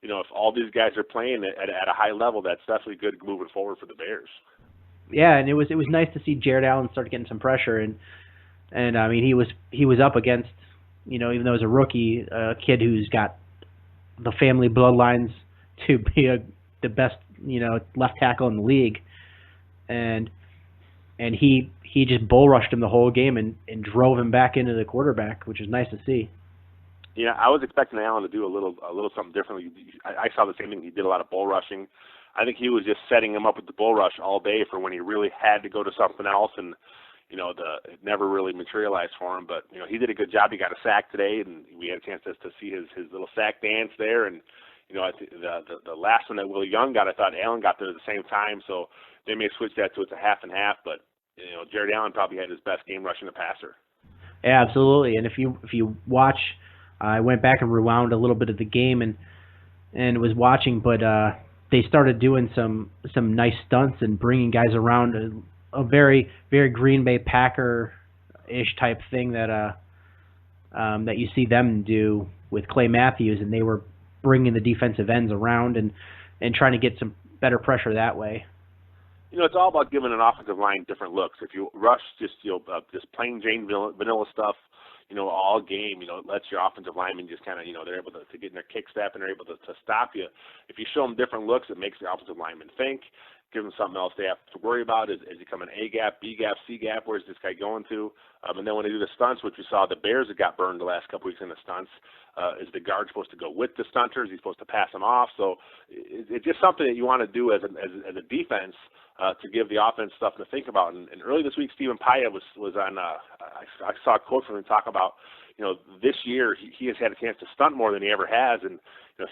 if all these guys are playing at a high level, that's definitely good moving forward for the Bears. Yeah, and it was nice to see Jared Allen start getting some pressure, and I mean he was up against even though he's a rookie, a kid who's got the family bloodlines to be the best left tackle in the league, and he just bull rushed him the whole game and drove him back into the quarterback, which is nice to see. Yeah, I was expecting Allen to do a little something differently. I saw the same thing. He did a lot of bull rushing. I think he was just setting him up with the bull rush all day for when he really had to go to something else, and it never really materialized for him. But he did a good job. He got a sack today, and we had a chance to see his little sack dance there. And I think the last one that Willie Young got, I thought Allen got there at the same time. So they may switch that to it's a half and half. But Jared Allen probably had his best game rushing the passer. Yeah, absolutely. And if you watch, I went back and rewound a little bit of the game and was watching, but they started doing some nice stunts and bringing guys around a very, very Green Bay Packer-ish type thing that you see them do with Clay Matthews, and they were bringing the defensive ends around and trying to get some better pressure that way. It's all about giving an offensive line different looks. If you rush just plain Jane vanilla stuff, all game, it lets your offensive linemen just kind of, they're able to get in their kick step and they're able to stop you. If you show them different looks, it makes the offensive linemen think, give them something else they have to worry about. Is he coming A gap, B gap, C gap? Where's this guy going to? And then when they do the stunts, which we saw the Bears that got burned the last couple weeks in the stunts, is the guard supposed to go with the stunters? Is he supposed to pass them off? So it's just something that you want to do as a defense to give the offense stuff to think about. And early this week, Stephen Paya was on. I saw a quote from him talk about, this year he has had a chance to stunt more than he ever has, and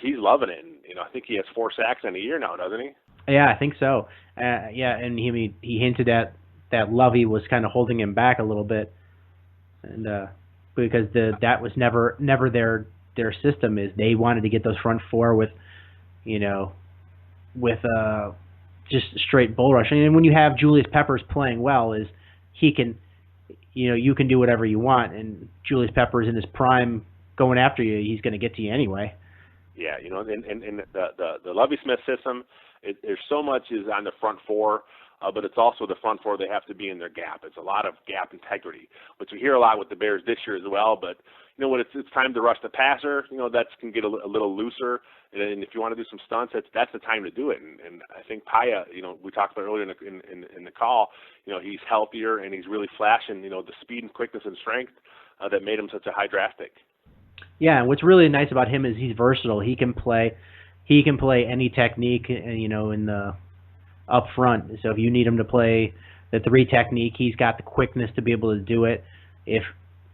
he's loving it. And I think he has 4 sacks in a year now, doesn't he? Yeah, I think so. Yeah, and he hinted at that Lovey was kind of holding him back a little bit, and because that was never their system is they wanted to get those front four with just straight bull rushing. And when you have Julius Peppers playing well, is he can you can do whatever you want, and Julius Peppers in his prime going after you, he's going to get to you anyway. Yeah, in the Lovie Smith system, there's so much is on the front four. but it's also the front four. They have to be in their gap. It's a lot of gap integrity, which we hear a lot with the Bears this year as well. But when it's time to rush the passer, that can get a little looser. And if you want to do some stunts, that's the time to do it. And I think Paya, we talked about earlier in the call, he's healthier and he's really flashing, the speed and quickness and strength that made him such a high draft pick. Yeah, and what's really nice about him is he's versatile. He can play any technique, in the up front. So if you need him to play the 3 technique, he's got the quickness to be able to do it. If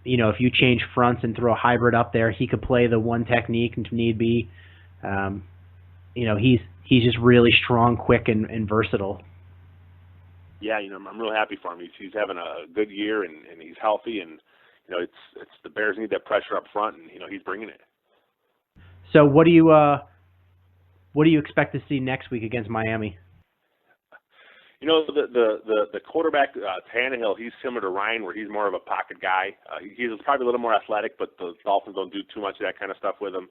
you change fronts and throw a hybrid up there, he could play the 1 technique if need be. He's just really strong, quick, and versatile. Yeah, I'm real happy for him. He's having a good year and he's healthy, and it's the Bears need that pressure up front, and he's bringing it. So what do you expect to see next week against Miami? The quarterback, Tannehill, he's similar to Ryan, where he's more of a pocket guy. He's probably a little more athletic, but the Dolphins don't do too much of that kind of stuff with him.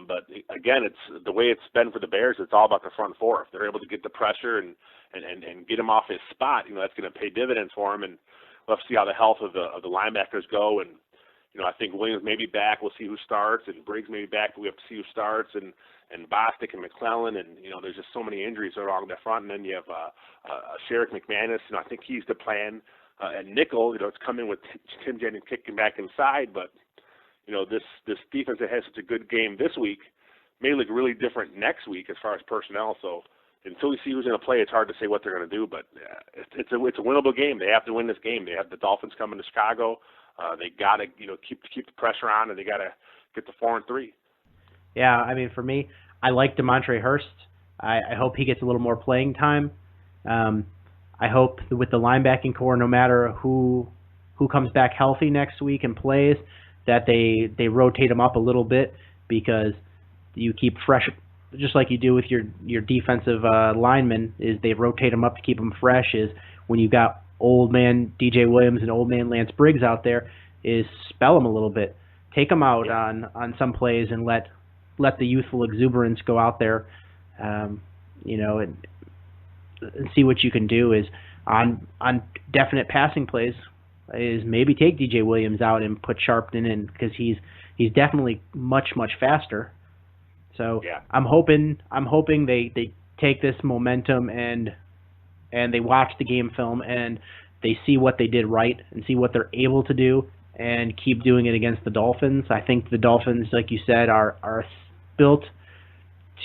But again, it's the way it's been for the Bears. It's all about the front four. If they're able to get the pressure and get him off his spot, that's going to pay dividends for him. And we'll have to see how the health of the linebackers go. And I think Williams may be back. We'll see who starts, and Briggs may be back, but we have to see who starts. And Bostic and McClellan, and there's just so many injuries along the front. And then you have Sherrick McManus. I think he's the plan. At nickel, it's coming with Tim Jennings kicking back inside, but this defense that has such a good game this week may look really different next week as far as personnel. So until we see who's going to play, it's hard to say what they're going to do. But it's a winnable game. They have to win this game. They have the Dolphins coming to Chicago. They got to keep the pressure on, and they got to get to 4-3. Yeah, I mean, for me, I like DeMontre Hurst. I hope he gets a little more playing time. I hope that with the linebacking core, no matter who comes back healthy next week and plays, that they rotate them up a little bit, because you keep fresh, just like you do with your defensive linemen, is they rotate them up to keep them fresh. Is when you got old man DJ Williams and old man Lance Briggs out there, is spell them a little bit, take them out on some plays, and let the youthful exuberance go out there, and see what you can do. Is on definite passing plays, is maybe take DJ Williams out and put Sharpton in, because he's definitely much faster. So yeah. I'm hoping they take this momentum and they watch the game film and they see what they did right and see what they're able to do and keep doing it against the Dolphins. I think the Dolphins, like you said, are built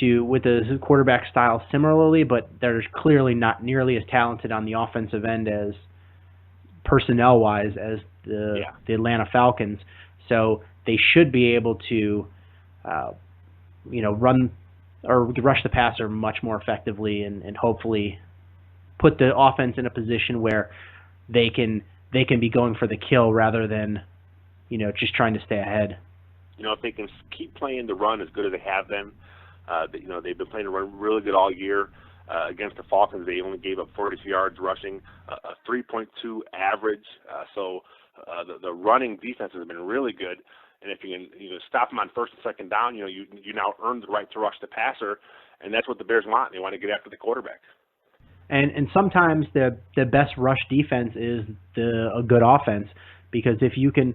with the quarterback style similarly, but they're clearly not nearly as talented on the offensive end as personnel-wise as the Atlanta Falcons. So they should be able to, run or rush the passer much more effectively, and hopefully put the offense in a position where they can be going for the kill rather than, just trying to stay ahead. If they can keep playing the run as good as they have been, they've been playing the run really good all year. Against the Falcons, they only gave up 42 yards rushing, a 3.2 average. So the running defense has been really good. And if you can stop them on first and second down, you now earn the right to rush the passer, and that's what the Bears want. They want to get after the quarterback. And sometimes the best rush defense is a good offense, because if you can,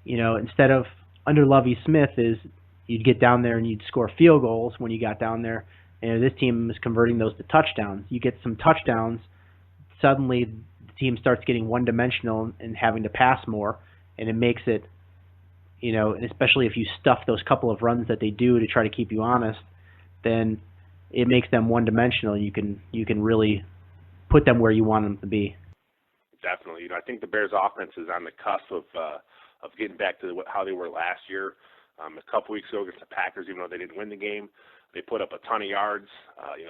instead of under Lovie Smith, is you'd get down there and you'd score field goals when you got down there. And this team is converting those to touchdowns. You get some touchdowns, suddenly the team starts getting one-dimensional and having to pass more, and it makes it, especially if you stuff those couple of runs that they do to try to keep you honest, then it makes them one-dimensional. You can really put them where you want them to be. Definitely. I think the Bears' offense is on the cusp of getting back to how they were last year. A couple weeks ago against the Packers, even though they didn't win the game, they put up a ton of yards.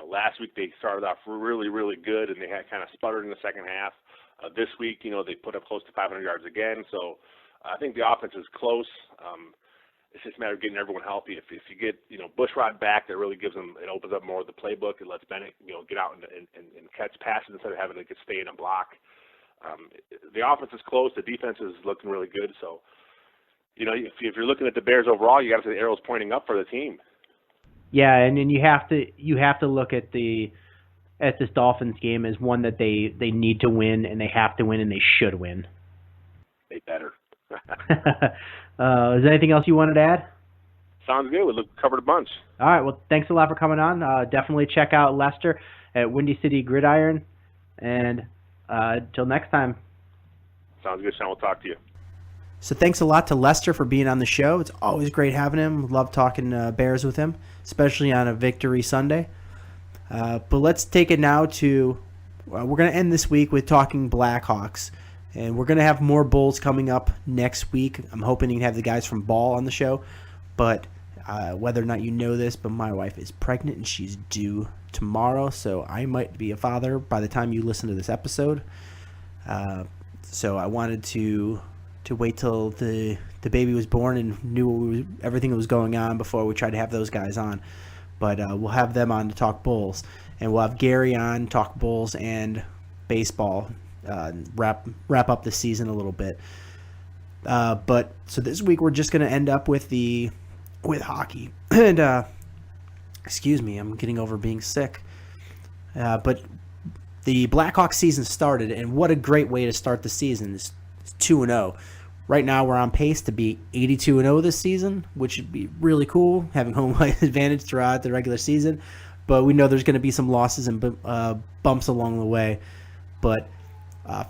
Last week they started off really, really good, and they had kind of sputtered in the second half. This week, they put up close to 500 yards again. So I think the offense is close. It's just a matter of getting everyone healthy. If you get Bushrod back, that really gives them, it opens up more of the playbook. It lets Bennett get out and catch passes instead of having to stay in a block. The offense is close. The defense is looking really good. So if you're looking at the Bears overall, you got to see the arrows pointing up for the team. Yeah, and then you have to look at the at this Dolphins game as one that they need to win, and they have to win, and they should win. They better. Is there anything else you wanted to add? Sounds good. We covered a bunch. All right. Well, thanks a lot for coming on. Definitely check out Lester at Windy City Gridiron. And until next time. Sounds good, Sean. We'll talk to you. So thanks a lot to Lester for being on the show. It's always great having him. Love talking Bears with him, especially on a Victory Sunday. But let's take it now to we're going to end this week with talking Blackhawks. And we're going to have more Bulls coming up next week. I'm hoping you can have the guys from Ball on the show. But whether or not you know this, but my wife is pregnant and she's due tomorrow. So I might be a father by the time you listen to this episode. So I wanted to wait till the baby was born and knew everything that was going on before we tried to have those guys on. But we'll have them on to talk Bulls. And we'll have Gary on, talk Bulls and baseball. Wrap up the season a little bit. But so this week we're just going to end up with hockey. And excuse me, I'm getting over being sick. But the Blackhawks season started, and what a great way to start the season. It's 2-0. Right now we're on pace to be 82-0 this season, which would be really cool, having home advantage throughout the regular season. But we know there's going to be some losses and bumps along the way. But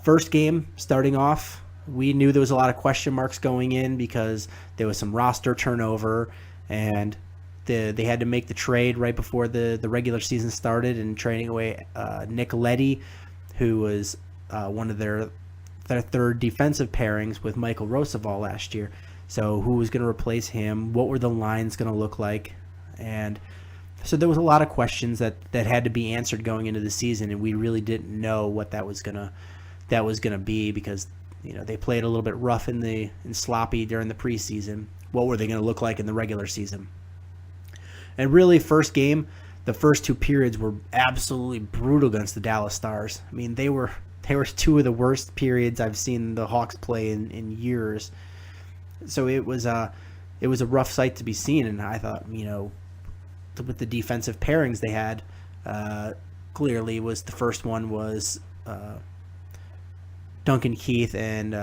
first game starting off, we knew there was a lot of question marks going in because there was some roster turnover, and they had to make the trade right before the regular season started and trading away Nick Leddy, who was one of their third defensive pairings with Michael Roosevelt last year. So who was going to replace him? What were the lines going to look like? And so there was a lot of questions that had to be answered going into the season, and we really didn't know what that was gonna be because they played a little bit rough and sloppy during the preseason. What were they going to look like in the regular season? And really, first game, the first two periods were absolutely brutal against the Dallas Stars. I mean, they were two of the worst periods I've seen the Hawks play in years. So it was a rough sight to be seen, and I thought, with the defensive pairings they had, clearly was the first one was Duncan Keith and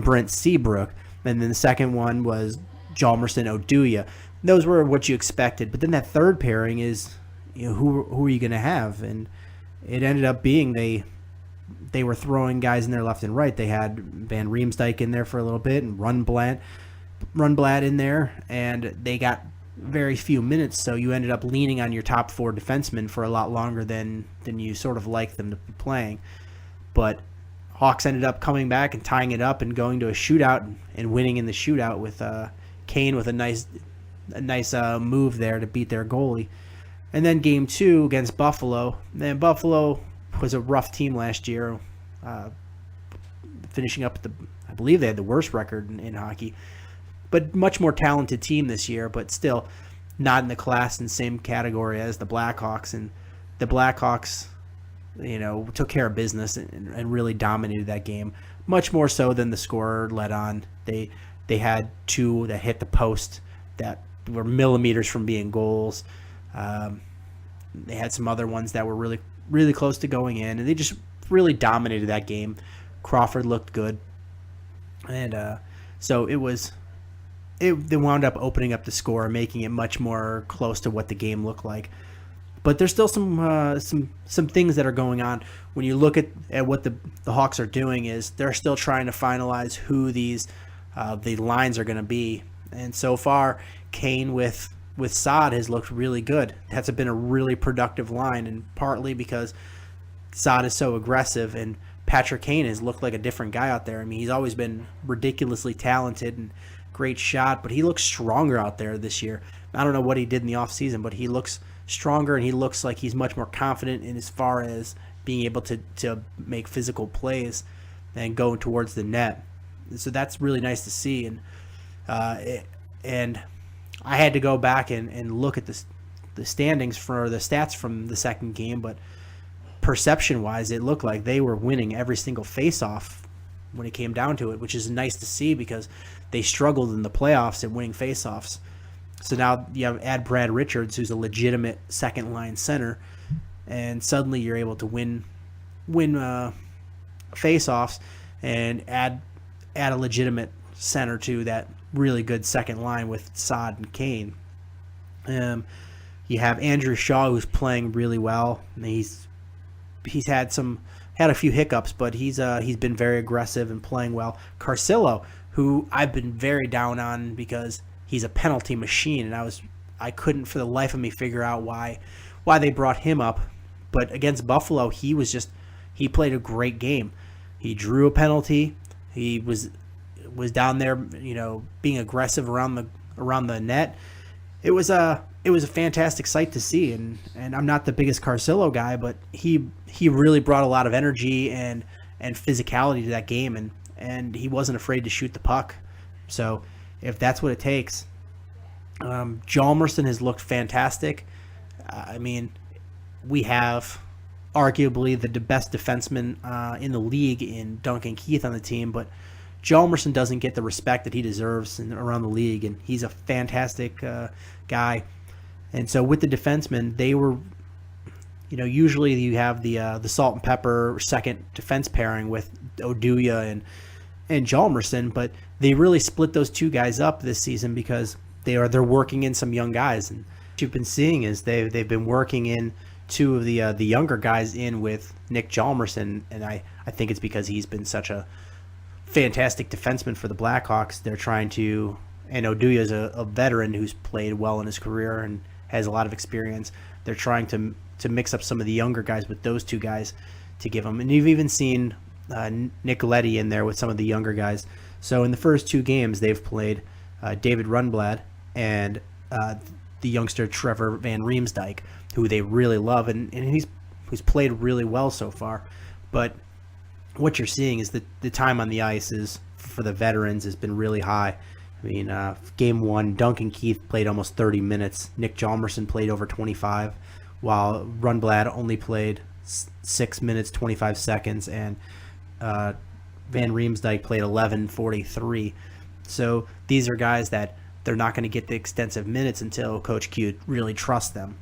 Brent Seabrook, and then the second one was Jalmerson Oduya. Those were what you expected, but then that third pairing is, who are you going to have? And it ended up being they were throwing guys in there left and right. They had Van Riemsdyk in there for a little bit and Rundblad in there, and they got very few minutes, so you ended up leaning on your top four defensemen for a lot longer than you sort of like them to be playing. But Hawks ended up coming back and tying it up and going to a shootout and winning in the shootout with Kane with a nice move there to beat their goalie. And then game two against Buffalo. And Buffalo was a rough team last year, finishing up I believe they had the worst record in hockey. But much more talented team this year, but still not in the class and same category as the Blackhawks. And the Blackhawks, took care of business and really dominated that game, much more so than the scorer let on. They had two that hit the post that were millimeters from being goals. They had some other ones that were really, really close to going in, and they just really dominated that game. Crawford looked good. And so they wound up opening up the score, making it much more close to what the game looked like. But there's still some things that are going on. When you look at what the Hawks are doing, is they're still trying to finalize who the lines are going to be. And so far, Kane with Saad has looked really good. That's been a really productive line, and partly because Saad is so aggressive, and Patrick Kane has looked like a different guy out there. I mean, he's always been ridiculously talented and great shot, but he looks stronger out there this year. I don't know what he did in the offseason, but he looks stronger, and he looks like he's much more confident in as far as being able to make physical plays and go towards the net. So that's really nice to see. And I had to go back and look at the standings for the stats from the second game, but perception-wise, it looked like they were winning every single face-off when it came down to it, which is nice to see because they struggled in the playoffs at winning face-offs. So now you add Brad Richards, who's a legitimate second-line center, and suddenly you're able to win face-offs and add a legitimate center to that really good second line with Saad and Kane. You have Andrew Shaw, who's playing really well. He's had a few hiccups, but he's been very aggressive and playing well. Carcillo, who I've been very down on because he's a penalty machine, and I couldn't for the life of me figure out why they brought him up. But against Buffalo, he played a great game. He drew a penalty. He was down there, being aggressive around the net. It was a fantastic sight to see, and I'm not the biggest Carcillo guy, but he really brought a lot of energy and physicality to that game, and he wasn't afraid to shoot the puck. So if that's what it takes, Hjalmarsson has looked fantastic. We have arguably the best defenseman in the league in Duncan Keith on the team, but Hjalmarsson doesn't get the respect that he deserves around the league, and he's a fantastic guy. And so with the defensemen, they were, usually you have the salt and pepper second defense pairing with Oduya and Hjalmarsson, but they really split those two guys up this season because they're working in some young guys. And what you've been seeing is they've been working in two of the younger guys in with Nick Hjalmarsson, and I think it's because he's been such a fantastic defenseman for the Blackhawks. They're trying to, and Oduya is a veteran who's played well in his career and has a lot of experience. They're trying to mix up some of the younger guys with those two guys to give them. And you've even seen Nicoletti in there with some of the younger guys. So in the first two games, they've played David Rundblad and the youngster Trevor Van Riemsdyk, who they really love, and he's played really well so far. But what you're seeing is that the time on the ice is for the veterans has been really high. Game one, Duncan Keith played almost 30 minutes. Nick Hjalmarsson played over 25, while Rundblad only played 6 minutes, 25 seconds, and Van Riemsdyk played 11:43. So these are guys that they're not going to get the extensive minutes until Coach Q really trusts them.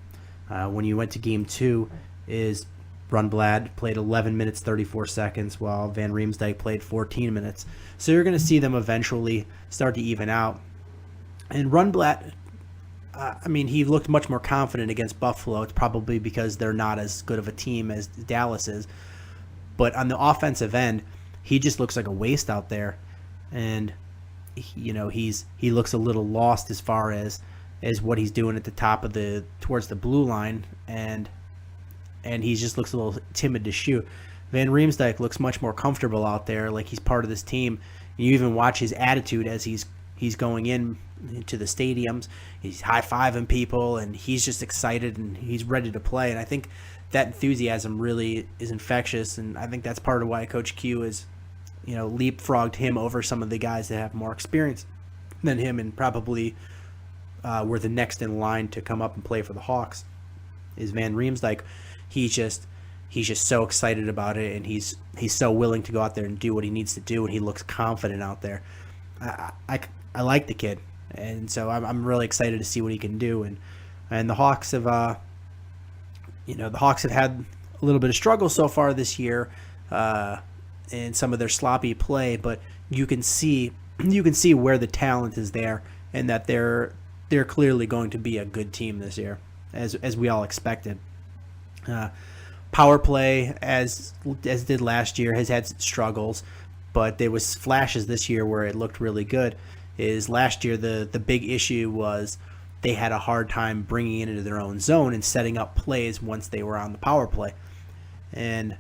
When you went to game two, is Rundblad played 11 minutes, 34 seconds, while Van Riemsdyk played 14 minutes. So you're going to see them eventually start to even out. And Rundblad, he looked much more confident against Buffalo. It's probably because they're not as good of a team as Dallas is. But on the offensive end, he just looks like a waste out there. And, he looks a little lost as far as what he's doing at the top of towards the blue line. And he just looks a little timid to shoot. Van Riemsdyk looks much more comfortable out there, like he's part of this team. You even watch his attitude as he's going into the stadiums. He's high-fiving people, and he's just excited, and he's ready to play. And I think that enthusiasm really is infectious, and I think that's part of why Coach Q is, leapfrogged him over some of the guys that have more experience than him, and probably were the next in line to come up and play for the Hawks. Is Van Riemsdyk. He's just so excited about it, and he's so willing to go out there and do what he needs to do, and he looks confident out there. I like the kid, and so I'm really excited to see what he can do. And the Hawks have had a little bit of struggle so far this year in some of their sloppy play, but you can see where the talent is there, and that they're clearly going to be a good team this year, as we all expected. Power play, as did last year, has had struggles, but there was flashes this year where it looked really good. Is last year the big issue was they had a hard time bringing it into their own zone and setting up plays once they were on the power play. And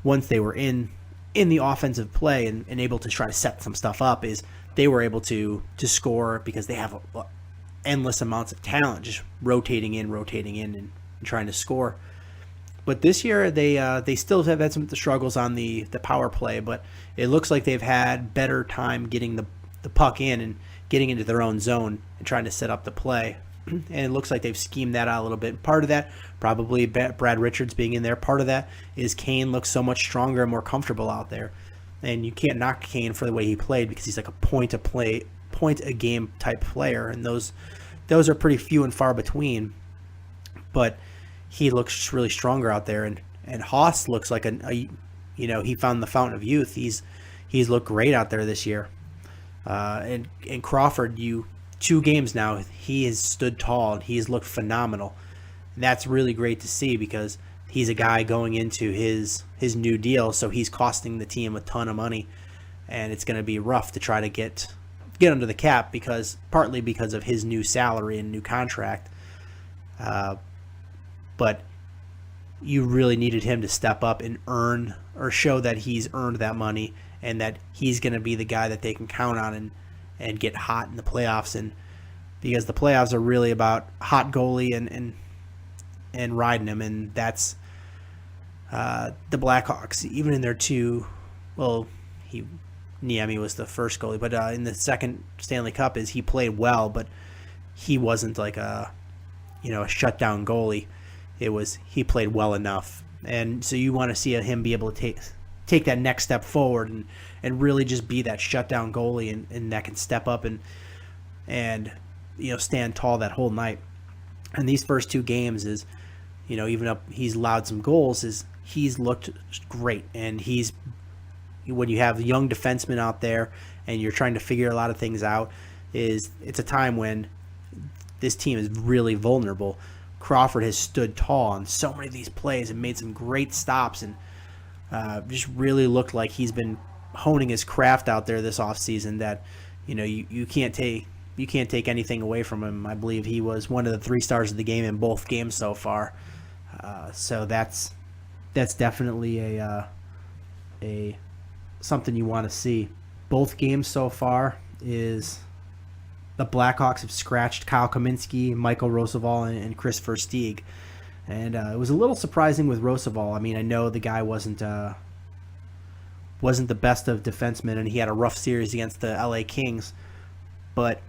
once they were in the offensive play and able to try to set some stuff up, is they were able to score because they have endless amounts of talent just rotating in and trying to score. But this year they still have had some of the struggles on the power play, but it looks like they've had better time getting the puck in and getting into their own zone and trying to set up the play. And it looks like they've schemed that out a little bit. Part of that, probably Brad Richards being in there. Part of that is Kane looks so much stronger and more comfortable out there. And you can't knock Kane for the way he played because he's like a point a game type player, and those are pretty few and far between. But he looks really stronger out there, and Haas looks like he found the fountain of youth. He's looked great out there this year. And Crawford, 2 games now, he has stood tall and he's looked phenomenal. And that's really great to see because he's a guy going into his new deal, so he's costing the team a ton of money, and it's going to be rough to try to get under the cap partly because of his new salary and new contract. But you really needed him to step up and earn or show that he's earned that money and that he's going to be the guy that they can count on and get hot in the playoffs. And because the playoffs are really about hot goalie and riding him, and that's the Blackhawks. Even in their Niemi was the first goalie, but in the second Stanley Cup he played well, but he wasn't like a shutdown goalie. He played well enough, and so you want to see him be able to take that next step forward and really just be that shutdown goalie and that can step up and stand tall that whole night. And these first 2 games even up he's allowed some goals, he's looked great. And when you have young defensemen out there and you're trying to figure a lot of things out, it's a time when this team is really vulnerable. Crawford has stood tall on so many of these plays and made some great stops, and just really looked like he's been honing his craft out there this offseason that you can't take anything away from him. I believe he was one of the 3 stars of the game in both games so far. So that's definitely a something you want to see. Both games so far is the Blackhawks have scratched Kyle Kaminski, Michael Roosevelt, and Chris Versteeg. And it was a little surprising with Roosevelt. I mean, I know the guy wasn't the best of defensemen, and he had a rough series against the LA Kings. But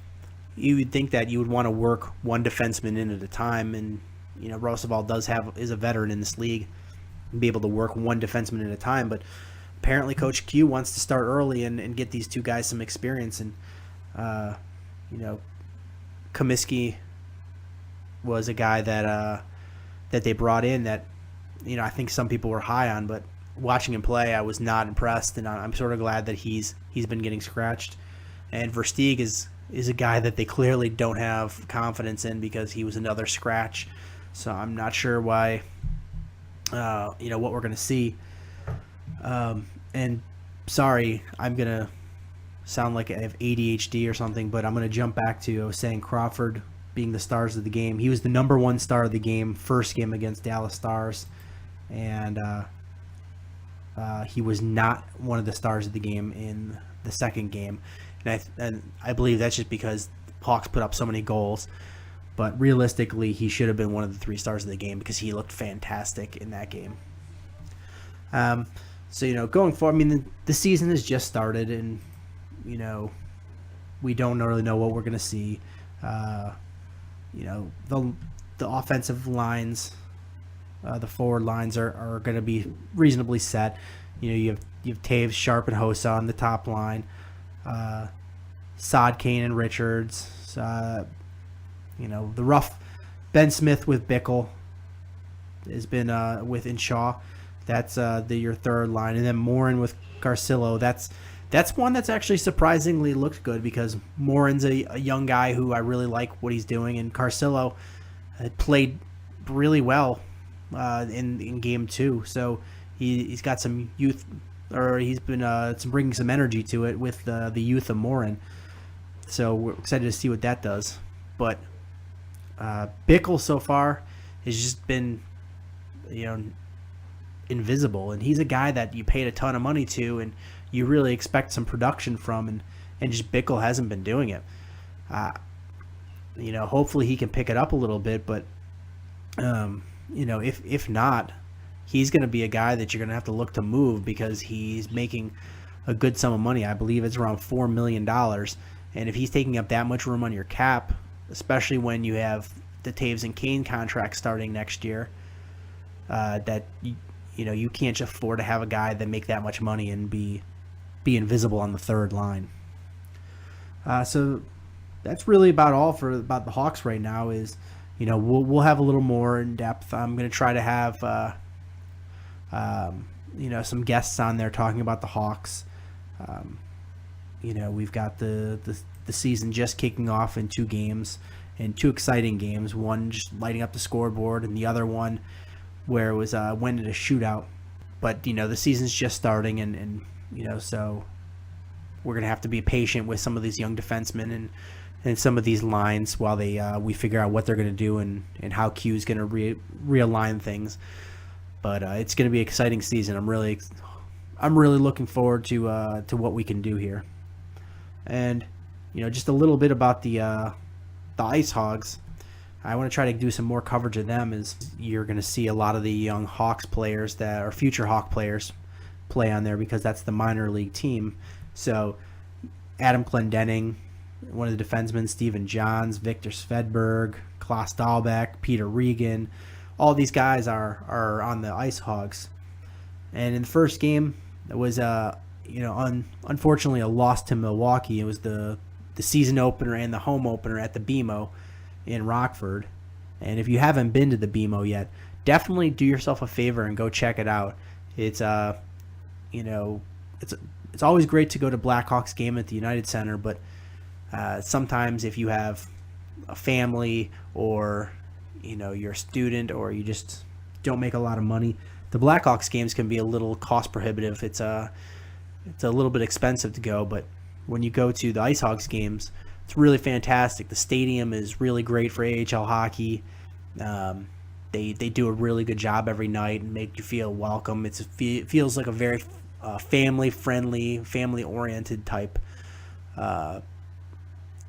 you would think that you would want to work one defenseman in at a time, and Roosevelt is a veteran in this league, and be able to work one defenseman at a time. But apparently, Coach Q wants to start early and get these 2 guys some experience. And Comiskey was a guy that they brought in that I think some people were high on, but watching him play, I was not impressed, and I'm sort of glad that he's been getting scratched. And Versteeg is a guy that they clearly don't have confidence in because he was another scratch. So I'm not sure why, what we're going to see. And sorry, I'm going to sound like I have ADHD or something, but I'm going to jump back to, I was saying Crawford being the stars of the game. He was the number 1 star of the game, first game against Dallas Stars, and he was not one of the stars of the game in the second game. And I believe that's just because Hawks put up so many goals. But realistically, he should have been one of the 3 stars of the game because he looked fantastic in that game. So, going forward, I mean, the season has just started, and, we don't really know what we're going to see. The offensive lines, the forward lines are going to be reasonably set. You have Taves, Sharp, and Hossa on the top line. Sod, Kane, and Richards. The rough Ben Smith with Bickle has been with Inshaw. That's your third line, and then Morin with Garcillo. That's one that's actually surprisingly looked good because Morin's a young guy who I really like what he's doing, and Garcillo played really well in game 2. So he's got some youth, or he's been bringing some energy to it with the youth of Morin. So we're excited to see what that does. But Bickle so far has just been, invisible, and he's a guy that you paid a ton of money to, and you really expect some production from, and just Bickle hasn't been doing it. Hopefully he can pick it up a little bit, but if not, he's going to be a guy that you're going to have to look to move because he's making a good sum of money. I believe it's around $4 million, and if he's taking up that much room on your cap, especially when you have the Taves and Kane contract starting next year, that you can't just afford to have a guy that make that much money and be invisible on the third line. So that's really about all about the Hawks right now. Is we'll have a little more in depth. I'm going to try to have some guests on there talking about the Hawks. We've got the season just kicking off in 2 games, and 2 exciting games. One just lighting up the scoreboard, and the other one where it was went in a shootout. But the season's just starting, and so we're gonna have to be patient with some of these young defensemen and some of these lines while we figure out what they're gonna do and how Q's gonna realign things. But it's gonna be an exciting season. I'm really looking forward to what we can do here. And just a little bit about the Ice Hogs. I want to try to do some more coverage of them, as you're going to see a lot of the young Hawks players that are future Hawk players play on there, because that's the minor league team. So Adam Clendenning, one of the defensemen, Steven Johns, Victor Svedberg, Klaus Dahlbeck, Peter Regan, all these guys are on the Ice Hogs. And in the first game, it was unfortunately a loss to Milwaukee. It was the season opener and the home opener at the BMO in Rockford. And if you haven't been to the BMO yet, definitely do yourself a favor and go check it out. It's it's always great to go to Blackhawks game at the United Center, but sometimes if you have a family, or you're a student, or you just don't make a lot of money, the Blackhawks games can be a little cost prohibitive. It's a little bit expensive to go, but when you go to the Ice Hogs games, it's really fantastic. The stadium is really great for AHL hockey. They do a really good job every night and make you feel welcome. It feels like a very family-friendly, family-oriented type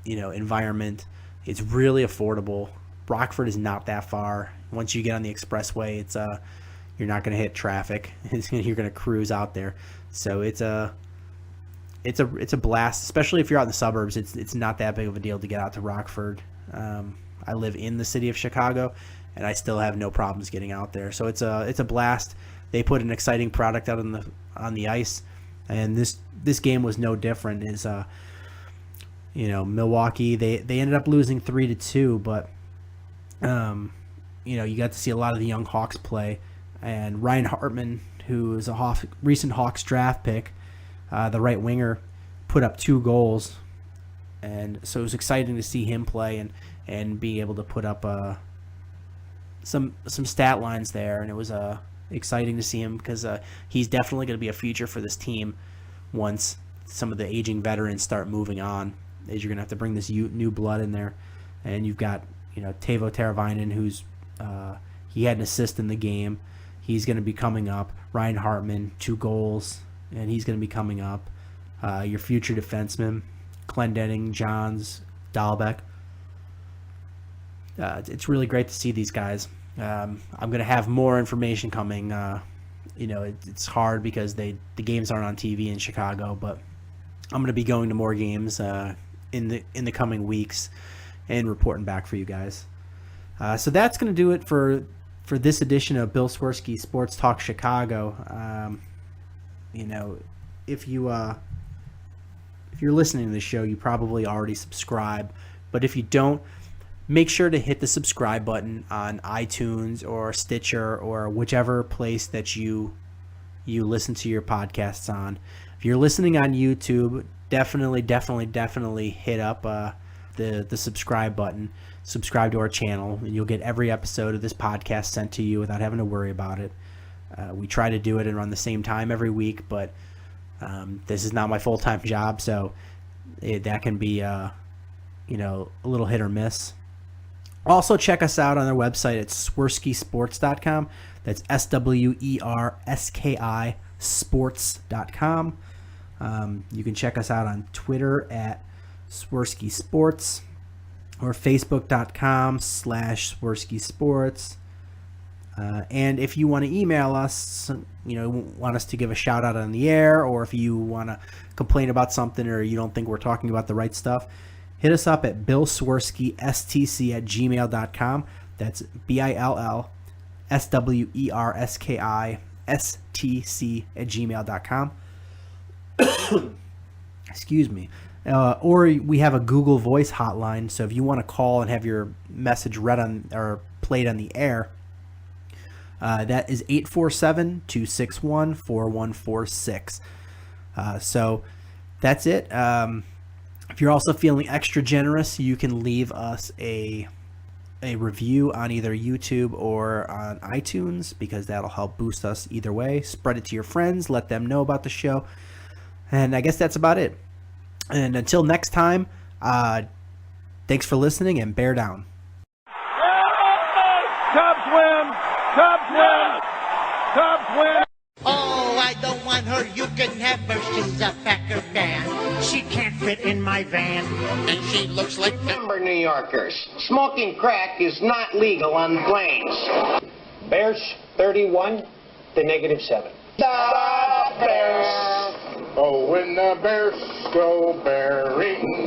environment. It's really affordable. Rockford is not that far. Once you get on the expressway, it's you're not going to hit traffic. You're going to cruise out there. So it's a blast, especially if you're out in the suburbs. It's not that big of a deal to get out to Rockford. I live in the city of Chicago, and I still have no problems getting out there. So it's a blast. They put an exciting product out on the ice, and this game was no different. Is Milwaukee, they ended up losing 3-2, but you got to see a lot of the young Hawks play, and Ryan Hartman, who is a recent Hawks draft pick, the right winger, put up 2 goals, and so it was exciting to see him play and be able to put up some stat lines there, and it was exciting to see him, because he's definitely going to be a future for this team once some of the aging veterans start moving on. As you're going to have to bring this new blood in there, and you've got Teuvo Teravainen, who's he had an assist in the game. He's going to be coming up. Ryan Hartman, 2 goals, and he's going to be coming up. Your future defenseman, Clendenning, Johns, Dahlbeck. It's really great to see these guys. I'm going to have more information coming. It's hard because the games aren't on TV in Chicago, but I'm going to be going to more games in the coming weeks and reporting back for you guys. So that's going to do it for this edition of Bill Swerski Sports Talk Chicago. If you're listening to the show, you probably already subscribe, but if you don't, make sure to hit the subscribe button on iTunes or Stitcher or whichever place that you listen to your podcasts on. If you're listening on YouTube, definitely hit up the subscribe button. Subscribe to our channel, and you'll get every episode of this podcast sent to you without having to worry about it. We try to do it around the same time every week, but this is not my full-time job, so that can be a little hit or miss. Also, check us out on our website at swerskisports.com. That's SWERSKI sports.com. You can check us out on Twitter at Swerski Sports, or Facebook.com/Swerski Sports. And if you want to email us, want us to give a shout out on the air, or if you want to complain about something, or you don't think we're talking about the right stuff, hit us up at billswerskistc@gmail.com. That's BILLSWERSKISTC@gmail.com. Excuse me. Or we have a Google Voice hotline, so if you want to call and have your message read on or played on the air, that is 847-261-4146. So that's it. If you're also feeling extra generous, you can leave us a review on either YouTube or on iTunes, because that'll help boost us either way. Spread it to your friends, let them know about the show. And I guess that's about it. And until next time, thanks for listening, and bear down. Cubs win! Cubs win! Cubs win! Oh, I don't want her. You can have her. She's a Packer fan. She can't fit in my van. And she looks like... Remember, New Yorkers, smoking crack is not legal on planes. Bears 31 to -7. The Bears! Oh, when the Bears go bearing